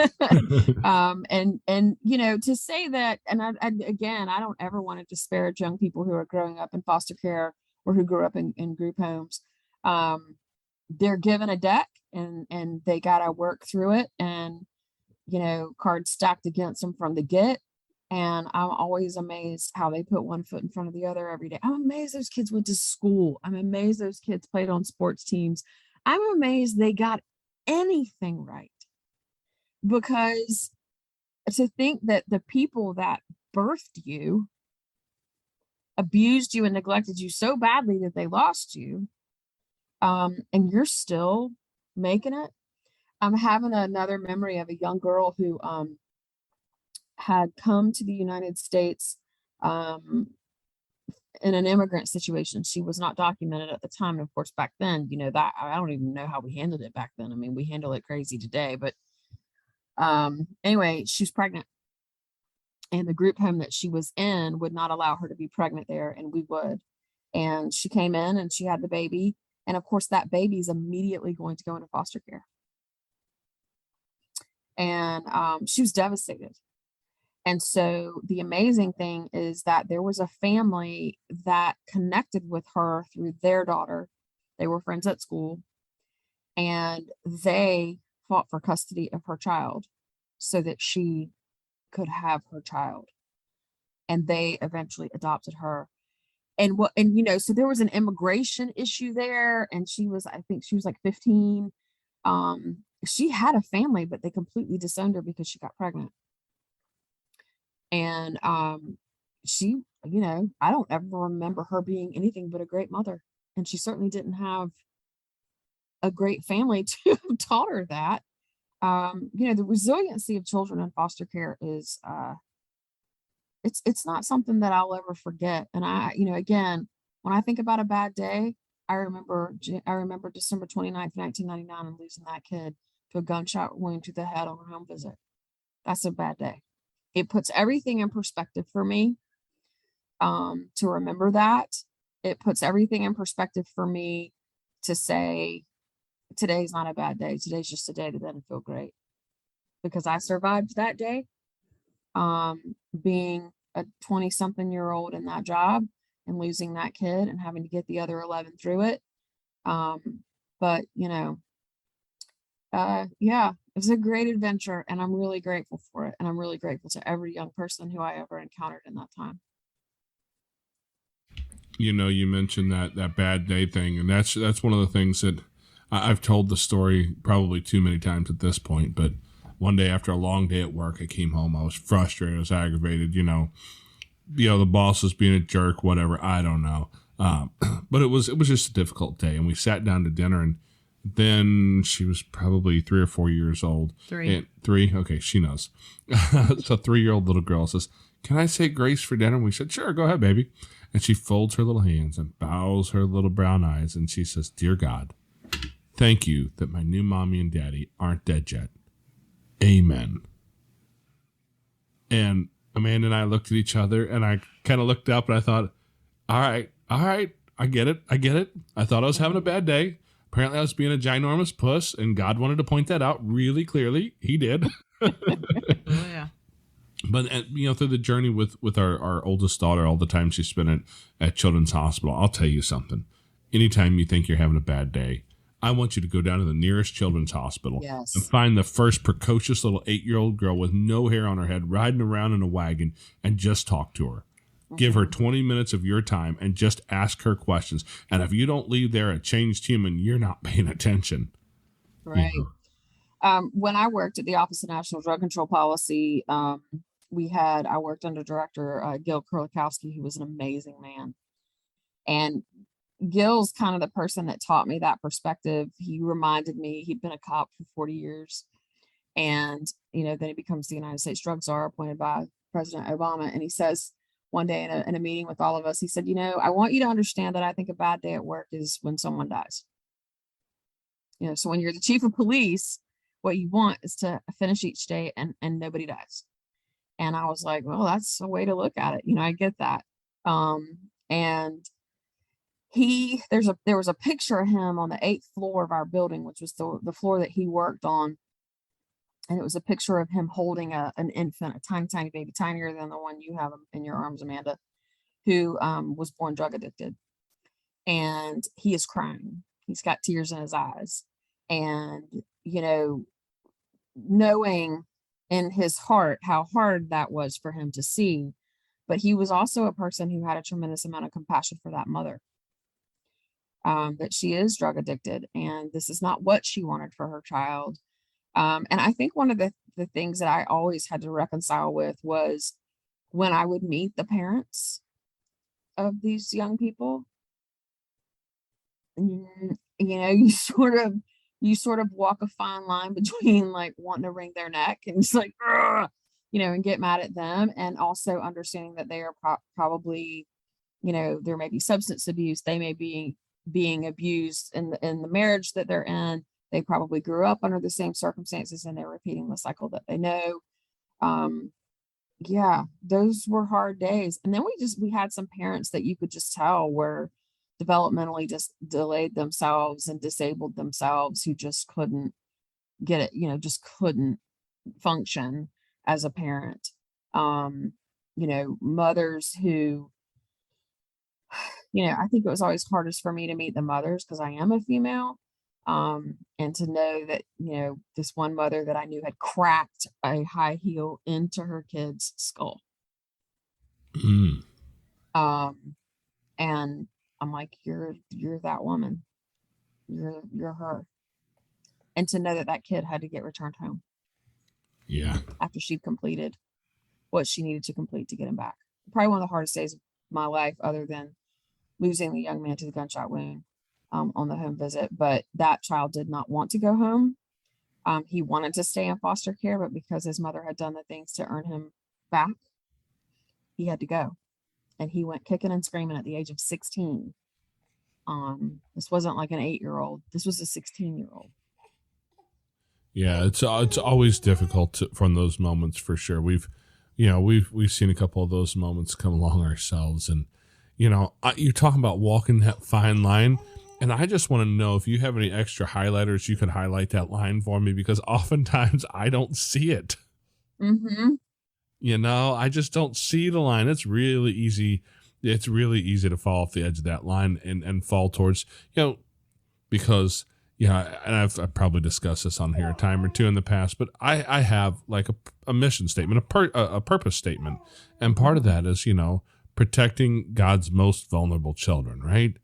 And you know, to say that, and again, I don't ever want to disparage young people who are growing up in foster care or who grew up in group homes. They're given a deck and they got to work through it, and you know, cards stacked against them from the get. And I'm always amazed how they put one foot in front of the other every day. I'm amazed those kids went to school. I'm amazed those kids played on sports teams. I'm amazed they got anything right. Because to think that the people that birthed you abused you and neglected you so badly that they lost you, and you're still making it. I'm having another memory of a young girl who had come to the United States in an immigrant situation. She was not documented at the time. And of course, back then, you know, that I don't even know how we handled it back then. I mean, we handle it crazy today, but anyway, she was pregnant, and the group home that she was in would not allow her to be pregnant there, and we would. And she came in and she had the baby. And of course, that baby is immediately going to go into foster care. And she was devastated. And so the amazing thing is that there was a family that connected with her through their daughter. They were friends at school, and they fought for custody of her child so that she could have her child. And they eventually adopted her. And you know, so there was an immigration issue there, and I think she was like 15. She had a family, but they completely disowned her because she got pregnant. And she, you know, I don't ever remember her being anything but a great mother. And she certainly didn't have a great family to have taught her that. You know, the resiliency of children in foster care is it's not something that I'll ever forget. And you know, again, when I think about a bad day, I remember December 29th, 1999, and losing that kid to a gunshot wound to the head on a home visit. That's a bad day. It puts everything in perspective for me, to remember that. It puts everything in perspective for me to say, today's not a bad day. Today's just a day that doesn't feel great, because I survived that day, being a 20-something-year-old in that job and losing that kid and having to get the other 11 through it. But you know, yeah, It was a great adventure, and I'm really grateful for it. And I'm really grateful to every young person who I ever encountered in that time. You know, you mentioned that bad day thing, and that's one of the things that I've told the story probably too many times at this point. But one day after a long day at work, I came home. I was frustrated. I was aggravated. The boss was being a jerk. Whatever. I don't know. But it was just a difficult day, and we sat down to dinner, and then she was probably 3 or 4 years old. Three. Okay, she knows. So 3-year-old little girl says, "Can I say grace for dinner?" And we said, "Sure, go ahead, baby." And she folds her little hands and bows her little brown eyes, and she says, "Dear God, thank you that my new mommy and daddy aren't dead yet. Amen." And Amanda and I looked at each other, and I kind of looked up, and I thought, all right, I get it. I thought I was having a bad day. Apparently I was being a ginormous puss, and God wanted to point that out really clearly. He did. Oh, yeah. But through the journey with our oldest daughter, all the time she spent at Children's Hospital, I'll tell you something. Anytime you think you're having a bad day, I want you to go down to the nearest children's hospital and find the first precocious little 8-year-old girl with no hair on her head riding around in a wagon and just talk to her. Give her 20 minutes of your time and just ask her questions. And if you don't leave there a changed human, you're not paying attention. Right. When I worked at the Office of National Drug Control Policy, I worked under Director Gil Kurlikowski, who was an amazing man. And Gil's kind of the person that taught me that perspective. He reminded me he'd been a cop for 40 years. And, then he becomes the United States drug czar appointed by President Obama. And he says one day in a meeting with all of us, he said, "I want you to understand that I think a bad day at work is when someone dies. So when you're the chief of police, what you want is to finish each day and nobody dies." And I was like, well, that's a way to look at it. I get that. And there was a picture of him on the 8th floor of our building, which was the floor that he worked on. And it was a picture of him holding an infant, a tiny, tiny baby, tinier than the one you have in your arms, Amanda, who was born drug addicted. And he is crying. He's got tears in his eyes. And, knowing in his heart how hard that was for him to see, but he was also a person who had a tremendous amount of compassion for that mother. That she is drug addicted, and this is not what she wanted for her child. And I think one of the things that I always had to reconcile with was when I would meet the parents of these young people, you sort of walk a fine line between like wanting to wring their neck and just like, and get mad at them, and also understanding that they are probably, there may be substance abuse. They may be being abused in the marriage that they're in. They probably grew up under the same circumstances, and they're repeating the cycle that they know. Those were hard days. And then we had some parents that you could just tell were developmentally just delayed themselves and disabled themselves, who just couldn't get it, just couldn't function as a parent. Mothers who, I think it was always hardest for me to meet the mothers because I am a female. And to know that, this one mother that I knew had cracked a high heel into her kid's skull. Mm. And I'm like, you're that woman. You're her. And to know that kid had to get returned home. Yeah. After she'd completed what she needed to complete to get him back. Probably one of the hardest days of my life, other than losing the young man to the gunshot wound on the home visit. But that child did not want to go home. He wanted to stay in foster care, but because his mother had done the things to earn him back, he had to go. And he went kicking and screaming at the age of 16. This wasn't like an 8-year-old. This was a 16-year-old. Yeah, it's always difficult from those moments for sure. We've seen a couple of those moments come along ourselves, and you're talking about walking that fine line, and I just want to know if you have any extra highlighters you could highlight that line for me, because oftentimes I don't see it. Mm-hmm. I just don't see the line. It's really easy. It's really easy to fall off the edge of that line and fall towards, because Yeah, and I've probably discussed this on here a time or two in the past, but I have like a mission statement, a purpose statement, and part of that is, protecting God's most vulnerable children, right?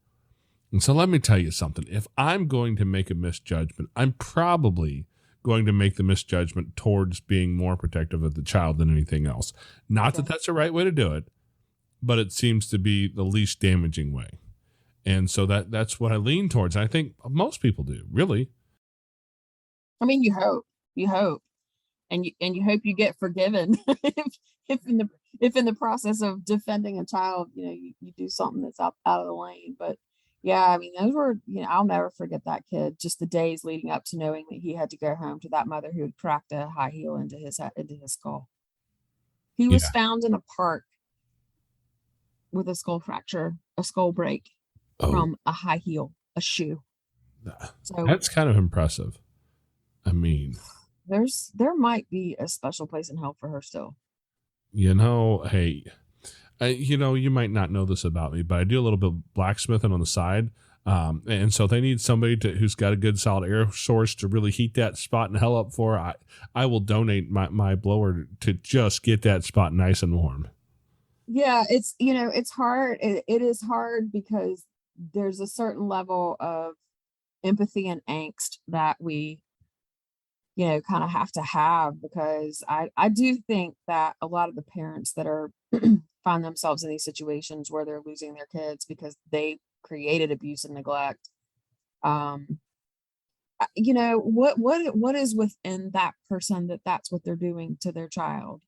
And so let me tell you something. If I'm going to make a misjudgment, I'm probably going to make the misjudgment towards being more protective of the child than anything else. Not that that's the right way to do it, but it seems to be the least damaging way. And so that's what I lean towards. I think most people do, really. I mean, you hope, and you hope you get forgiven if in the process of defending a child, you do something that's out of the lane. But yeah, I mean, those were, I'll never forget that kid. Just the days leading up to knowing that he had to go home to that mother who had cracked a high heel into his skull. He was found in a park with a skull fracture, a skull break. From a high heel, a shoe. So that's kind of impressive. I mean, there might be a special place in hell for her still. Hey, you might not know this about me, but I do a little bit of blacksmithing on the side. And so they need somebody who's got a good solid air source to really heat that spot in hell up for. I will donate my blower to just get that spot nice and warm. Yeah, it's hard. It is hard because there's a certain level of empathy and angst that we, kind of have to have, because I do think that a lot of the parents that are find themselves in these situations where they're losing their kids because they created abuse and neglect. What is within that person that's what they're doing to their child?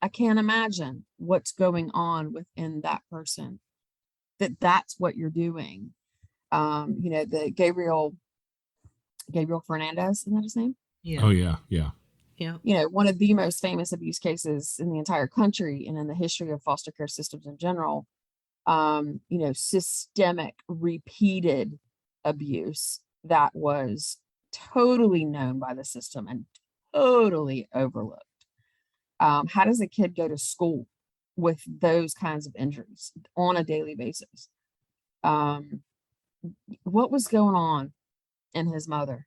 I can't imagine what's going on within that person. That's what you're doing. The Gabriel Fernandez, isn't that his name? Yeah. Oh yeah. One of the most famous abuse cases in the entire country and in the history of foster care systems in general. Systemic, repeated abuse that was totally known by the system and totally overlooked. How does a kid go to school with those kinds of injuries on a daily basis? What was going on in his mother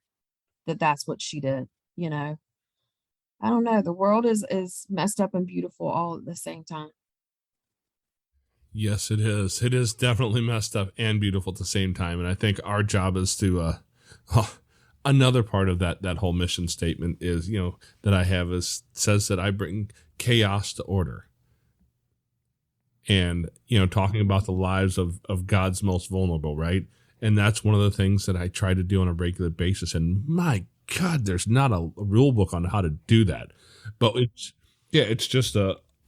that's what she did? I don't know. The world is messed up and beautiful all at the same time. Yes, it is. It is definitely messed up and beautiful at the same time. And I think our job is to, another part of that whole mission statement is, that I have says that I bring chaos to order. And, talking about the lives of God's most vulnerable, right? And that's one of the things that I try to do on a regular basis. And my God, there's not a rule book on how to do that. But it's just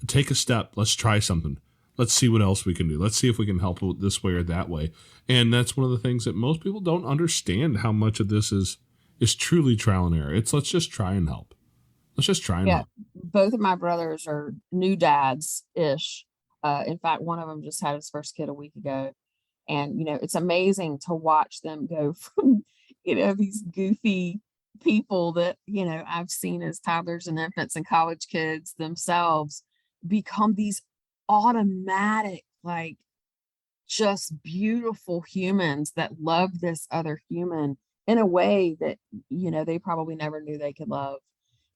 take a step. Let's try something. Let's see what else we can do. Let's see if we can help this way or that way. And that's one of the things that most people don't understand, how much of this is truly trial and error. Let's just try and help. Let's just try and help. Both of my brothers are new dads-ish. In fact, one of them just had his first kid a week ago. And, it's amazing to watch them go from, these goofy people that, I've seen as toddlers and infants and college kids themselves become these automatic, like, just beautiful humans that love this other human in a way that, they probably never knew they could love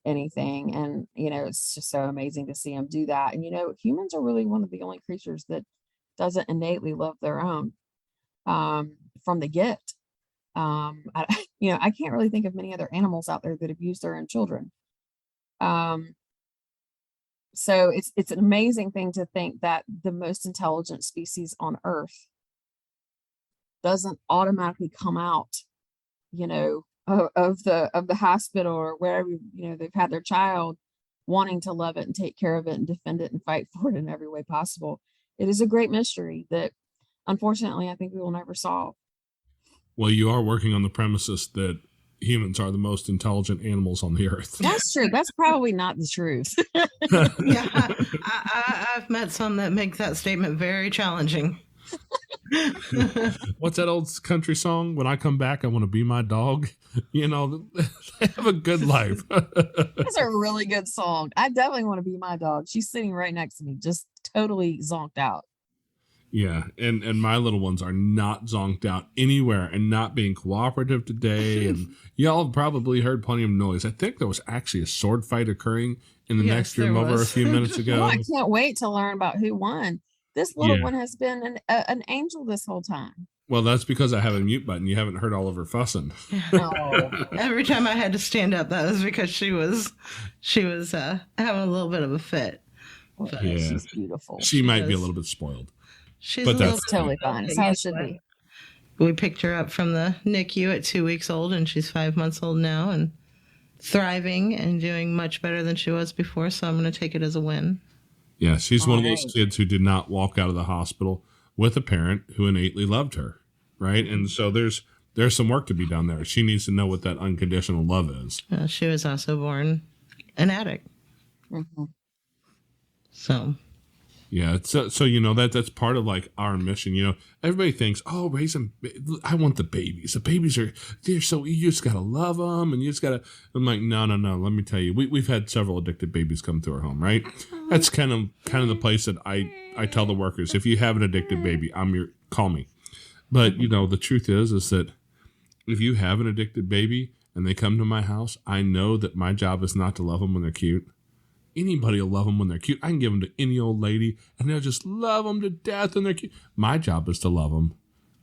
anything. And, it's just so amazing to see them do that. And, humans are really one of the only creatures that doesn't innately love their own from the get. I can't really think of many other animals out there that abuse their own children. So it's an amazing thing to think that the most intelligent species on Earth doesn't automatically come out, of the hospital or wherever, they've had their child, wanting to love it and take care of it and defend it and fight for it in every way possible. It is a great mystery that, unfortunately, I think we will never solve. Well, you are working on the premises that humans are the most intelligent animals on the earth. That's true. That's probably not the truth. Yeah, I've met some that make that statement very challenging. What's that old country song? When I come back, I want to be my dog. They have a good life. That's a really good song. I definitely want to be my dog. She's sitting right next to me, just totally zonked out. Yeah, and my little ones are not zonked out anywhere and not being cooperative today. And y'all have probably heard plenty of noise. I think there was actually a sword fight occurring in the Yes, next room there over a was. few minutes ago. Oh, I can't wait to learn about who won. This little Yeah. one has been an angel this whole time. Well, that's because I have a mute button. You haven't heard all of her fussing. Oh, Every time I had to stand up, that was because she was having a little bit of a fit. But Yeah. she's beautiful. She might be a does. little bit spoiled. she's But a that's little Totally fine. It's how it should be. We picked her up from the NICU at 2 weeks old, and she's 5 months old now, and thriving and doing much better than she was before. So I'm going to take it as a win. Yeah, she's one of those Alright. kids who did not walk out of the hospital with a parent who innately loved her, right? And so there's some work to be done there. She needs to know what that unconditional love is. She was also born an addict. Mhm. So Yeah, so that's part of like our mission. Everybody thinks, oh, I want the babies. The babies they're so you just gotta love them, and you just gotta. I'm like, no. Let me tell you, we've had several addicted babies come to our home, right? That's kind of the place that I tell the workers, if you have an addicted baby, call me. But the truth is that if you have an addicted baby and they come to my house, I know that my job is not to love them when they're cute. Anybody will love them when they're cute. I can give them to any old lady, and they'll just love them to death when they're cute. My job is to love them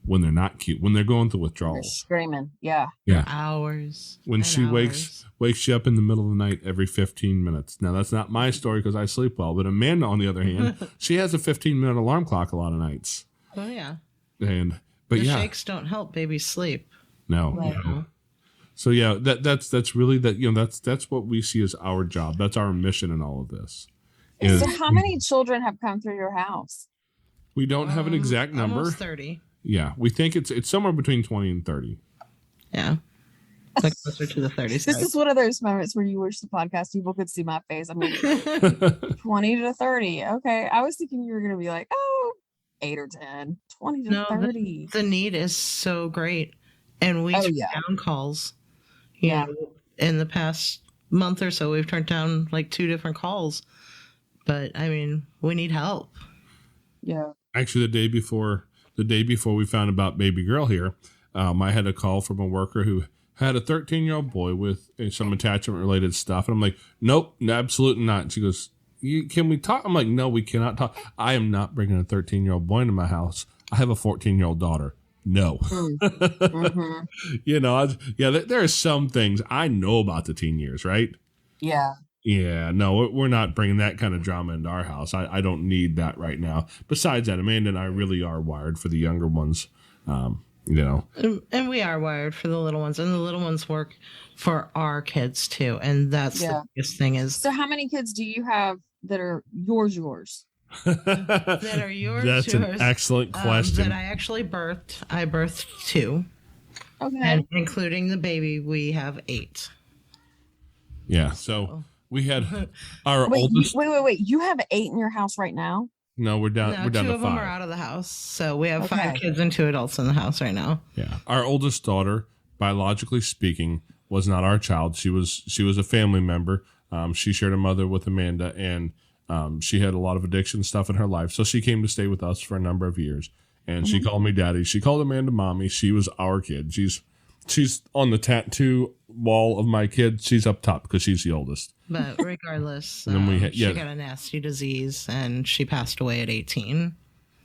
when they're not cute, when they're going through They're withdrawal. screaming. Yeah. Yeah, hours. when and she hours. wakes you up in the middle of the night every 15 minutes. Now, that's not my story because I sleep well, but Amanda, on the other hand, she has a 15-minute alarm clock a lot of nights. Oh yeah. But The yeah, shakes don't help babies sleep. no. Right. no. So yeah, that's really that's what we see as our job. That's our mission in all of this. Is So how many children have come through your house? we don't have an exact number. Almost 30. Yeah, we think it's somewhere between 20 and 30. Yeah. Like closer to the 30s. This is one of those moments where you wish the podcast people could see my face. I mean, 20 to 30. Okay. I was thinking you were going to be like, oh, 8 or 10. 20 to No, 30. the need is so great. And we Oh, turn yeah. down calls. Yeah. In the past month or so, we've turned down like 2 different calls. But I mean, we need help. Yeah. Actually, the day before we found about baby girl here, I had a call from a worker who had a 13-year-old boy with some attachment related stuff, and I'm like, nope, absolutely not. And she goes, can we talk? I'm like, no, we cannot talk. I am not bringing a 13-year-old boy into my house. I have a 14-year-old daughter. No. Mhm. There are some things I know about the teen years, right? Yeah. Yeah, no, we're not bringing that kind of drama into our house. I don't need that right now. Besides that, Amanda and I really are wired for the younger ones. And we are wired for the little ones, and the little ones work for our kids too. And that's Yeah. the biggest thing is So how many kids do you have that are yours? that are yours. That's an excellent question. That I actually birthed. I birthed 2, Okay. and including the baby, we have 8. Yeah, so we had our Wait, oldest. wait. You have 8 in your house right now? No, we're down. Now, We're down 2 to of them are 5. out of the house, so we have 5 Okay. kids and 2 adults in the house right now. Yeah, our oldest daughter, biologically speaking, was not our child. She was a family member. She shared a mother with Amanda, and she had a lot of addiction stuff in her life. So she came to stay with us for a number of years. And she called me daddy. She called Amanda mommy. She was our kid. She's on the tattoo wall of my kid. She's up top because she's the oldest. But regardless, And then she got a nasty disease, and she passed away at 18.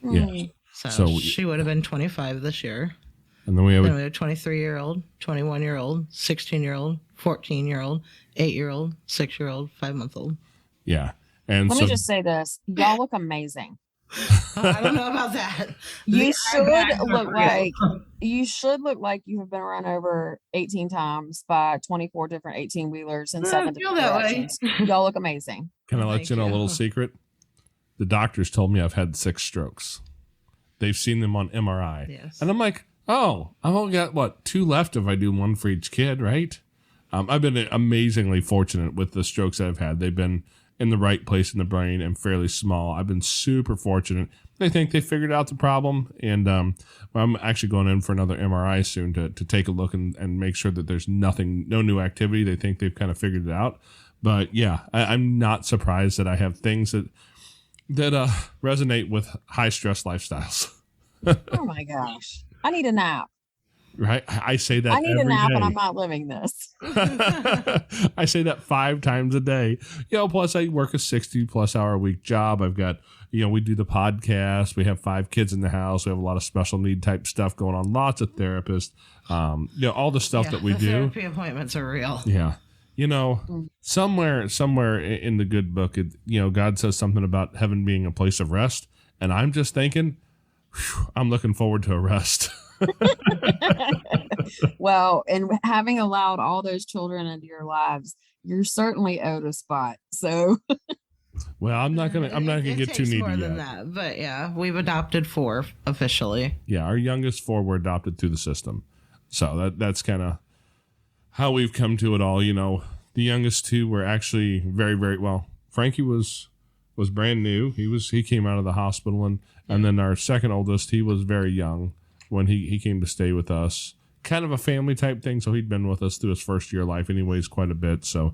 Yeah. So, So- she would have been 25 this year. And then we have Then we have a 23-year-old, 21-year-old, 16-year-old, 14-year-old, 8-year-old, 6-year-old, 5-month-old. yeah. And Let so me just say this. Y'all look amazing. I don't know about that. You The should eyebags are look real. like you have been run over 18 times by 24 different 18-wheelers in I 7 feel different that way. directions. Y'all look amazing. can I let Thank you know a you. little secret? The doctors told me I've had 6 strokes. They've seen them on MRI. Yes. And I'm like, oh, I've only got, 2 left if I do 1 for each kid, right? I've been amazingly fortunate with the strokes that I've had. They've been in the right place in the brain and fairly small. I've been super fortunate. They think they figured out the problem. And I'm actually going in for another MRI soon to take a look and make sure that there's no new activity. They think they've kind of figured it out. But yeah, I'm not surprised that I have things that that resonate with high stress lifestyles. Oh my gosh. I need a nap. Right? I say that I need a every nap day. and I'm not living this. I say that 5 times a day. Plus I work a 60+ hour a week job. I've got, we do the podcast. We have 5 kids in the house. We have a lot of special need type stuff going on. Lots of therapists. All the stuff that we the do. Therapy appointments are real. Yeah. Somewhere in the good book, God says something about heaven being a place of rest. And I'm just thinking, I'm looking forward to a rest. Well, and having allowed all those children into your lives, you're certainly owed a spot. So, well, I'm not gonna get too needy more than yet. that, but yeah, we've adopted 4 officially. Yeah, our youngest 4 were adopted through the system, so that's kind of how we've come to it all. The youngest 2 were actually very, very well. Frankie was brand new. He came out of the hospital, and then our second oldest, he was very young when he came to stay with us. Kind of a family type thing, so he'd been with us through his first year of life anyways quite a bit. So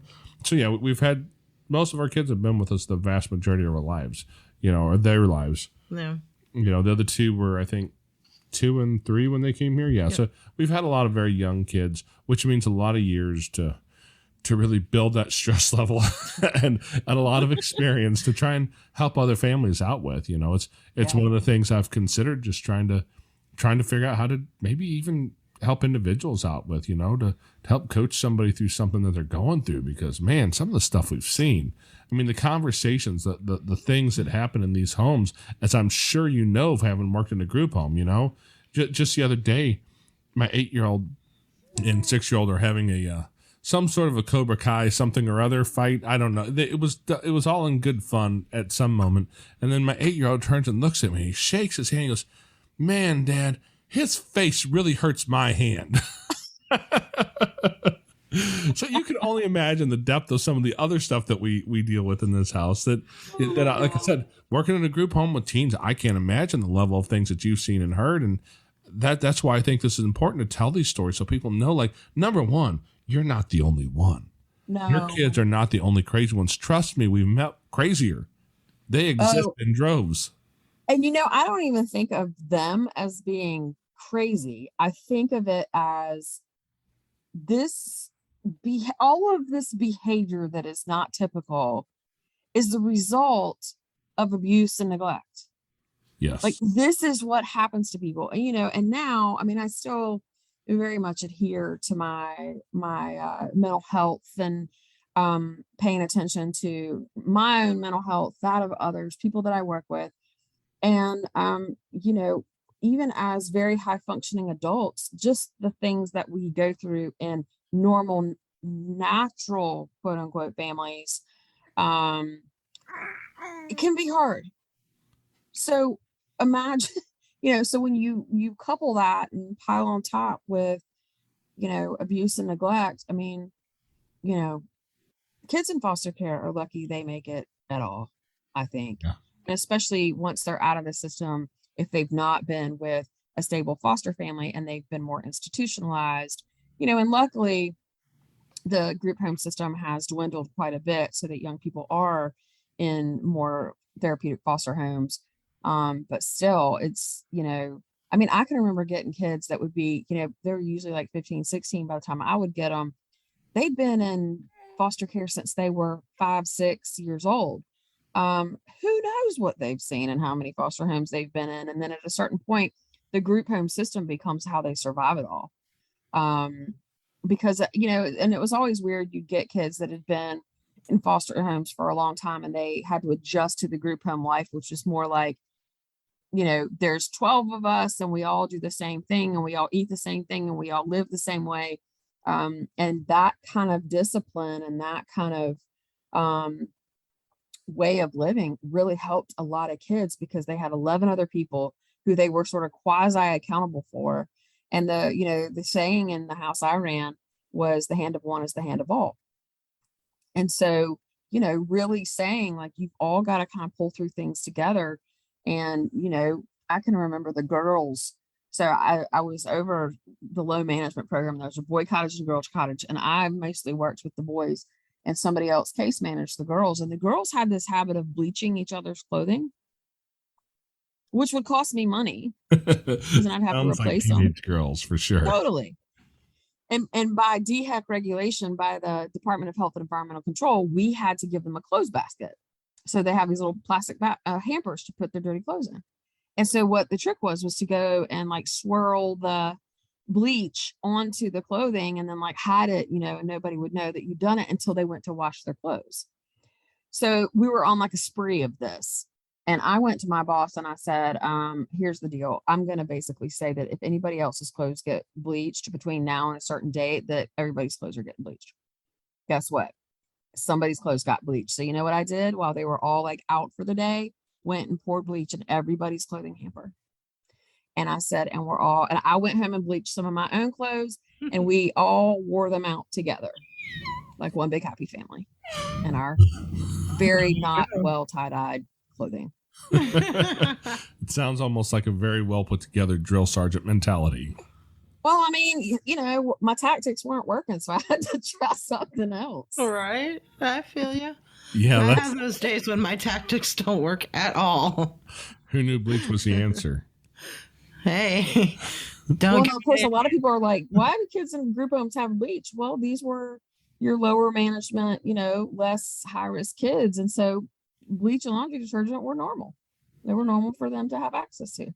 yeah, we've had, most of our kids have been with us the vast majority of our lives, or their lives. Yeah. The other 2 were, I think, 2 and 3 when they came here. Yeah. Yep. So we've had a lot of very young kids, which means a lot of years to really build that stress level and a lot of experience to try and help other families out with. It's one of the things I've considered, just trying to figure out how to maybe even help individuals out with, to help coach somebody through something that they're going through, because man, some of the stuff we've seen, the conversations, the things that happen in these homes, as I'm sure of having worked in a group home, just the other day, my 8-year-old and 6-year-old are having a, some sort of a Cobra Kai something or other fight. I don't know. It was all in good fun at some moment. And then my 8-year-old turns and looks at me. He shakes his hand. He goes, "Man, Dad, his face really hurts my hand." So you can only imagine the depth of some of the other stuff that we deal with in this house. That like I said, working in a group home with teens, I can't imagine the level of things that you've seen and heard. And that's why I think this is important to tell these stories, so people know, like, number one, you're not the only one. no. Your kids are not the only crazy ones. Trust me, we've met crazier. They exist in droves. And I don't even think of them as being crazy. I think of it as all of this behavior that is not typical is the result of abuse and neglect. Yes. Like, this is what happens to people. And now, I still very much adhere to my mental health and paying attention to my own mental health, that of others, people that I work with. And, even as very high functioning adults, just the things that we go through in normal, natural, quote unquote, families, it can be hard. So imagine, so when you couple that and pile on top with, abuse and neglect, kids in foster care are lucky they make it at all, I think. Yeah. And especially once they're out of the system, if they've not been with a stable foster family and they've been more institutionalized, and luckily the group home system has dwindled quite a bit so that young people are in more therapeutic foster homes. But still, it's, I can remember getting kids that would be, they're usually like 15, 16 by the time I would get them. They'd been in foster care since they were 5, 6 years old. Who knows what they've seen and how many foster homes they've been in. And then at a certain point, the group home system becomes how they survive it all. Because, and it was always weird. You'd get kids that had been in foster homes for a long time and they had to adjust to the group home life, which is more like, there's 12 of us and we all do the same thing and we all eat the same thing and we all live the same way. And that kind of discipline and that kind of way of living really helped a lot of kids because they had 11 other people who they were sort of quasi accountable for. And the saying in the house I ran was, the hand of one is the hand of all. And so, really saying, like, you've all got to kind of pull through things together. And, I can remember the girls. So I was over the low management program. There was a boy cottage and girls cottage. And I mostly worked with the boys. and somebody else case managed the girls. And the girls had this habit of bleaching each other's clothing, which would cost me money because then I'd have to Sounds like replace them. teenage girls for sure. Totally. And by DHEC regulation, by the Department of Health and Environmental Control, we had to give them a clothes basket. So they have these little plastic hampers to put their dirty clothes in. And so what the trick was to go and like swirl the bleach onto the clothing and then like hide it, you know, and nobody would know that you'd done it until they went to wash their clothes. So we were on like a spree of this. And I went to my boss and I said, here's the deal. I'm going to basically say that if anybody else's clothes get bleached between now and a certain date, that everybody's clothes are getting bleached. Guess what? Somebody's clothes got bleached. So you know what I did while they were all like out for the day? Went and poured bleach in everybody's clothing hamper. And I said, and I went home and bleached some of my own clothes and we all wore them out together. Like one big happy family in our very not well tie-dyed clothing. It sounds almost like a very well put together drill sergeant mentality. Well, I mean, you know, my tactics weren't working, so I had to try something else. All right. I feel you. Yeah, I have those days when my tactics don't work at all. Who knew bleach was the answer? Hey, don't. Well, of course, a lot of people are like, why do kids in group homes have bleach? Well, these were your lower management, you know, less high risk kids. And so bleach and laundry detergent were normal. They were normal for them to have access to.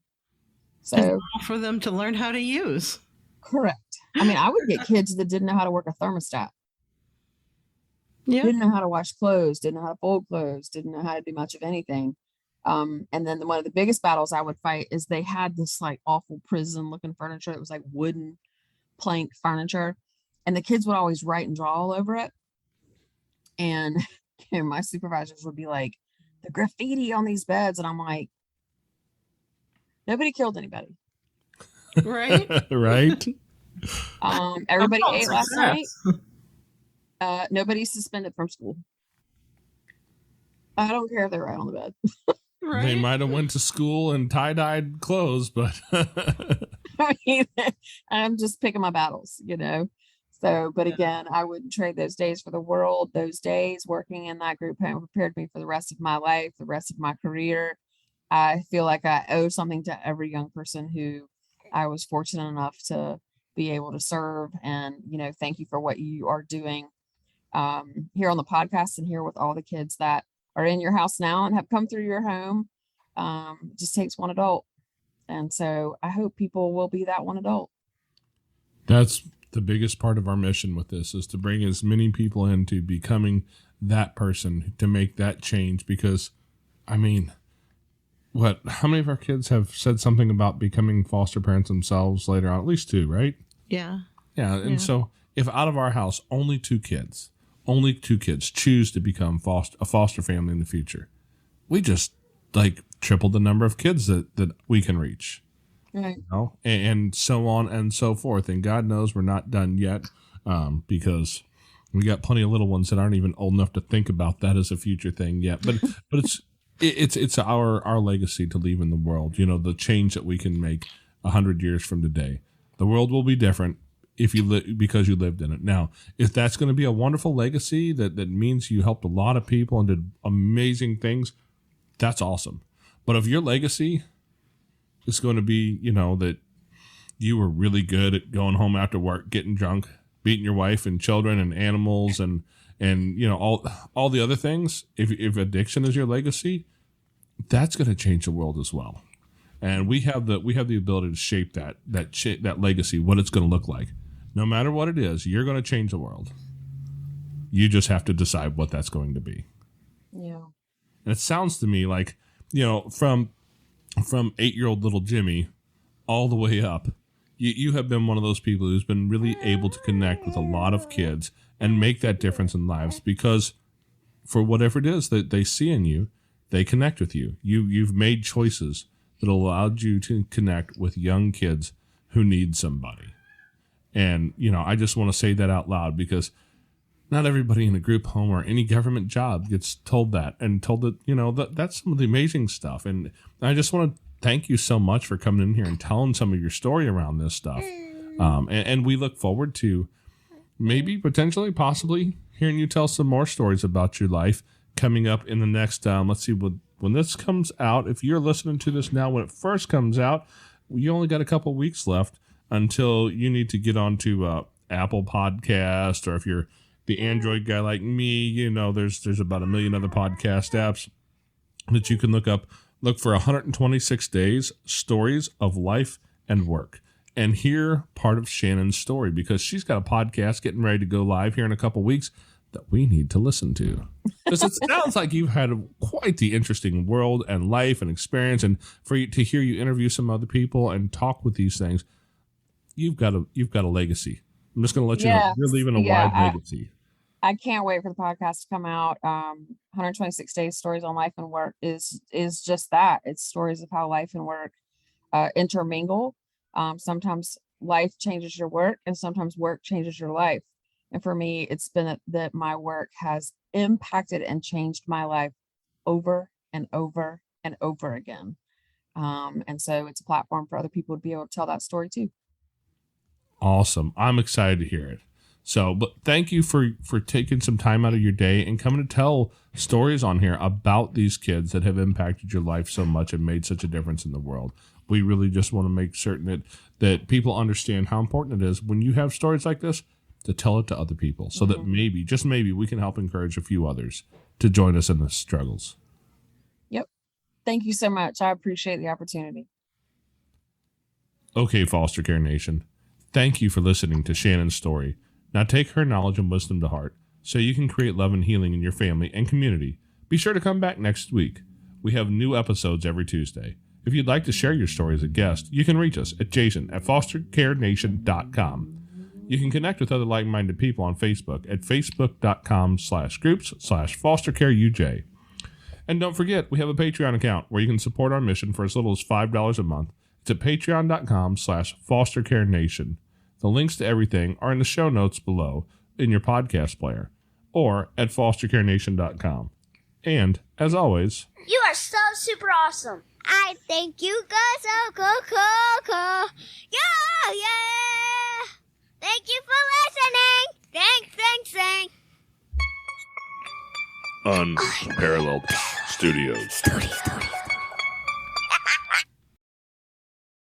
So for them to learn how to use. Correct. I mean, I would get kids that didn't know how to work a thermostat. Yeah. Didn't know how to wash clothes, didn't know how to fold clothes, didn't know how to do much of anything. And then one of the biggest battles I would fight is they had this like awful prison looking furniture. It was like wooden plank furniture. And the kids would always write and draw all over it. And you know, my supervisors would be like, the graffiti on these beds. And I'm like, nobody killed anybody. Right. Right. Everybody ate last night. Nobody's suspended from school. I don't care if they're right on the bed. Right. They might have went to school in tie-dyed clothes, but I mean, I'm just picking my battles, you know. So, but again, I wouldn't trade those days for the world. Those days working in that group home prepared me for the rest of my life, the rest of my career. I feel like I owe something to every young person who I was fortunate enough to be able to serve. And, you know, thank you for what you are doing here on the podcast and here with all the kids that are in your house now and have come through your home. It just takes one adult. And so I hope people will be that one adult. That's the biggest part of our mission with this, is to bring as many people into becoming that person, to make that change. Because, I mean, how many of our kids have said something about becoming foster parents themselves later on? At least 2, right? Yeah. Yeah. And so if out of our house, only two kids choose to become a foster family in the future, we just like tripled the number of kids that we can reach. Right. You know? And so on and so forth. And God knows we're not done yet, because we got plenty of little ones that aren't even old enough to think about that as a future thing yet. But it's our legacy to leave in the world. You know, the change that we can make 100 years from today. The world will be different because you lived in it. Now, if that's going to be a wonderful legacy that means you helped a lot of people and did amazing things, that's awesome. But if your legacy is going to be, you know, that you were really good at going home after work, getting drunk, beating your wife and children and animals and you know, all the other things, if addiction is your legacy, that's going to change the world as well. And we have the ability to shape that legacy, what it's going to look like. No matter what it is, you're going to change the world. You just have to decide what that's going to be. Yeah. And it sounds to me like, you know, from 8-year-old little Jimmy all the way up, you have been one of those people who's been really able to connect with a lot of kids and make that difference in lives, because for whatever it is that they see in you, they connect with you. You've made choices that allowed you to connect with young kids who need somebody. And, you know, I just want to say that out loud, because not everybody in a group home or any government job gets told that, and told that, you know, that's some of the amazing stuff. And I just want to thank you so much for coming in here and telling some of your story around this stuff. And we look forward to maybe, potentially, possibly hearing you tell some more stories about your life coming up in the next, let's see, when this comes out, if you're listening to this now when it first comes out, you only got a couple weeks left until you need to get onto Apple Podcast, or if you're the Android guy like me, there's about a million other podcast apps that you can look up. Look for 126 Days, Stories of Life and Work, and hear part of Shannon's story, because she's got a podcast getting ready to go live here in a couple weeks that we need to listen to. Because it sounds like you've had quite the interesting world and life and experience, and for you to hear you interview some other people and talk with these things, you've got a legacy. I'm just going to let you know you're leaving a wide legacy. I can't wait for the podcast to come out. 126 Days, Stories on Life and Work is just that. It's stories of how life and work intermingle. Sometimes life changes your work, and sometimes work changes your life. And for me, it's been that my work has impacted and changed my life over and over and over again. And so it's a platform for other people to be able to tell that story too. Awesome. I'm excited to hear it. So, but thank you for taking some time out of your day and coming to tell stories on here about these kids that have impacted your life so much and made such a difference in the world. We really just want to make certain that people understand how important it is when you have stories like this to tell it to other people, so that maybe, just maybe, we can help encourage a few others to join us in the struggles. Yep. Thank you so much. I appreciate the opportunity. Okay, Foster Care Nation. Thank you for listening to Shannon's story. Now take her knowledge and wisdom to heart so you can create love and healing in your family and community. Be sure to come back next week. We have new episodes every Tuesday. If you'd like to share your story as a guest, you can reach us at jason@fostercarenation.com. You can connect with other like-minded people on Facebook at facebook.com/groups/fostercareuj. And don't forget, we have a Patreon account where you can support our mission for as little as $5 a month. It's at patreon.com/fostercarenation. The links to everything are in the show notes below in your podcast player or at fostercarenation.com. And, as always, You are so super awesome. I think you guys are cool. Yeah. Thank you for listening. Thanks. Unparalleled Studios.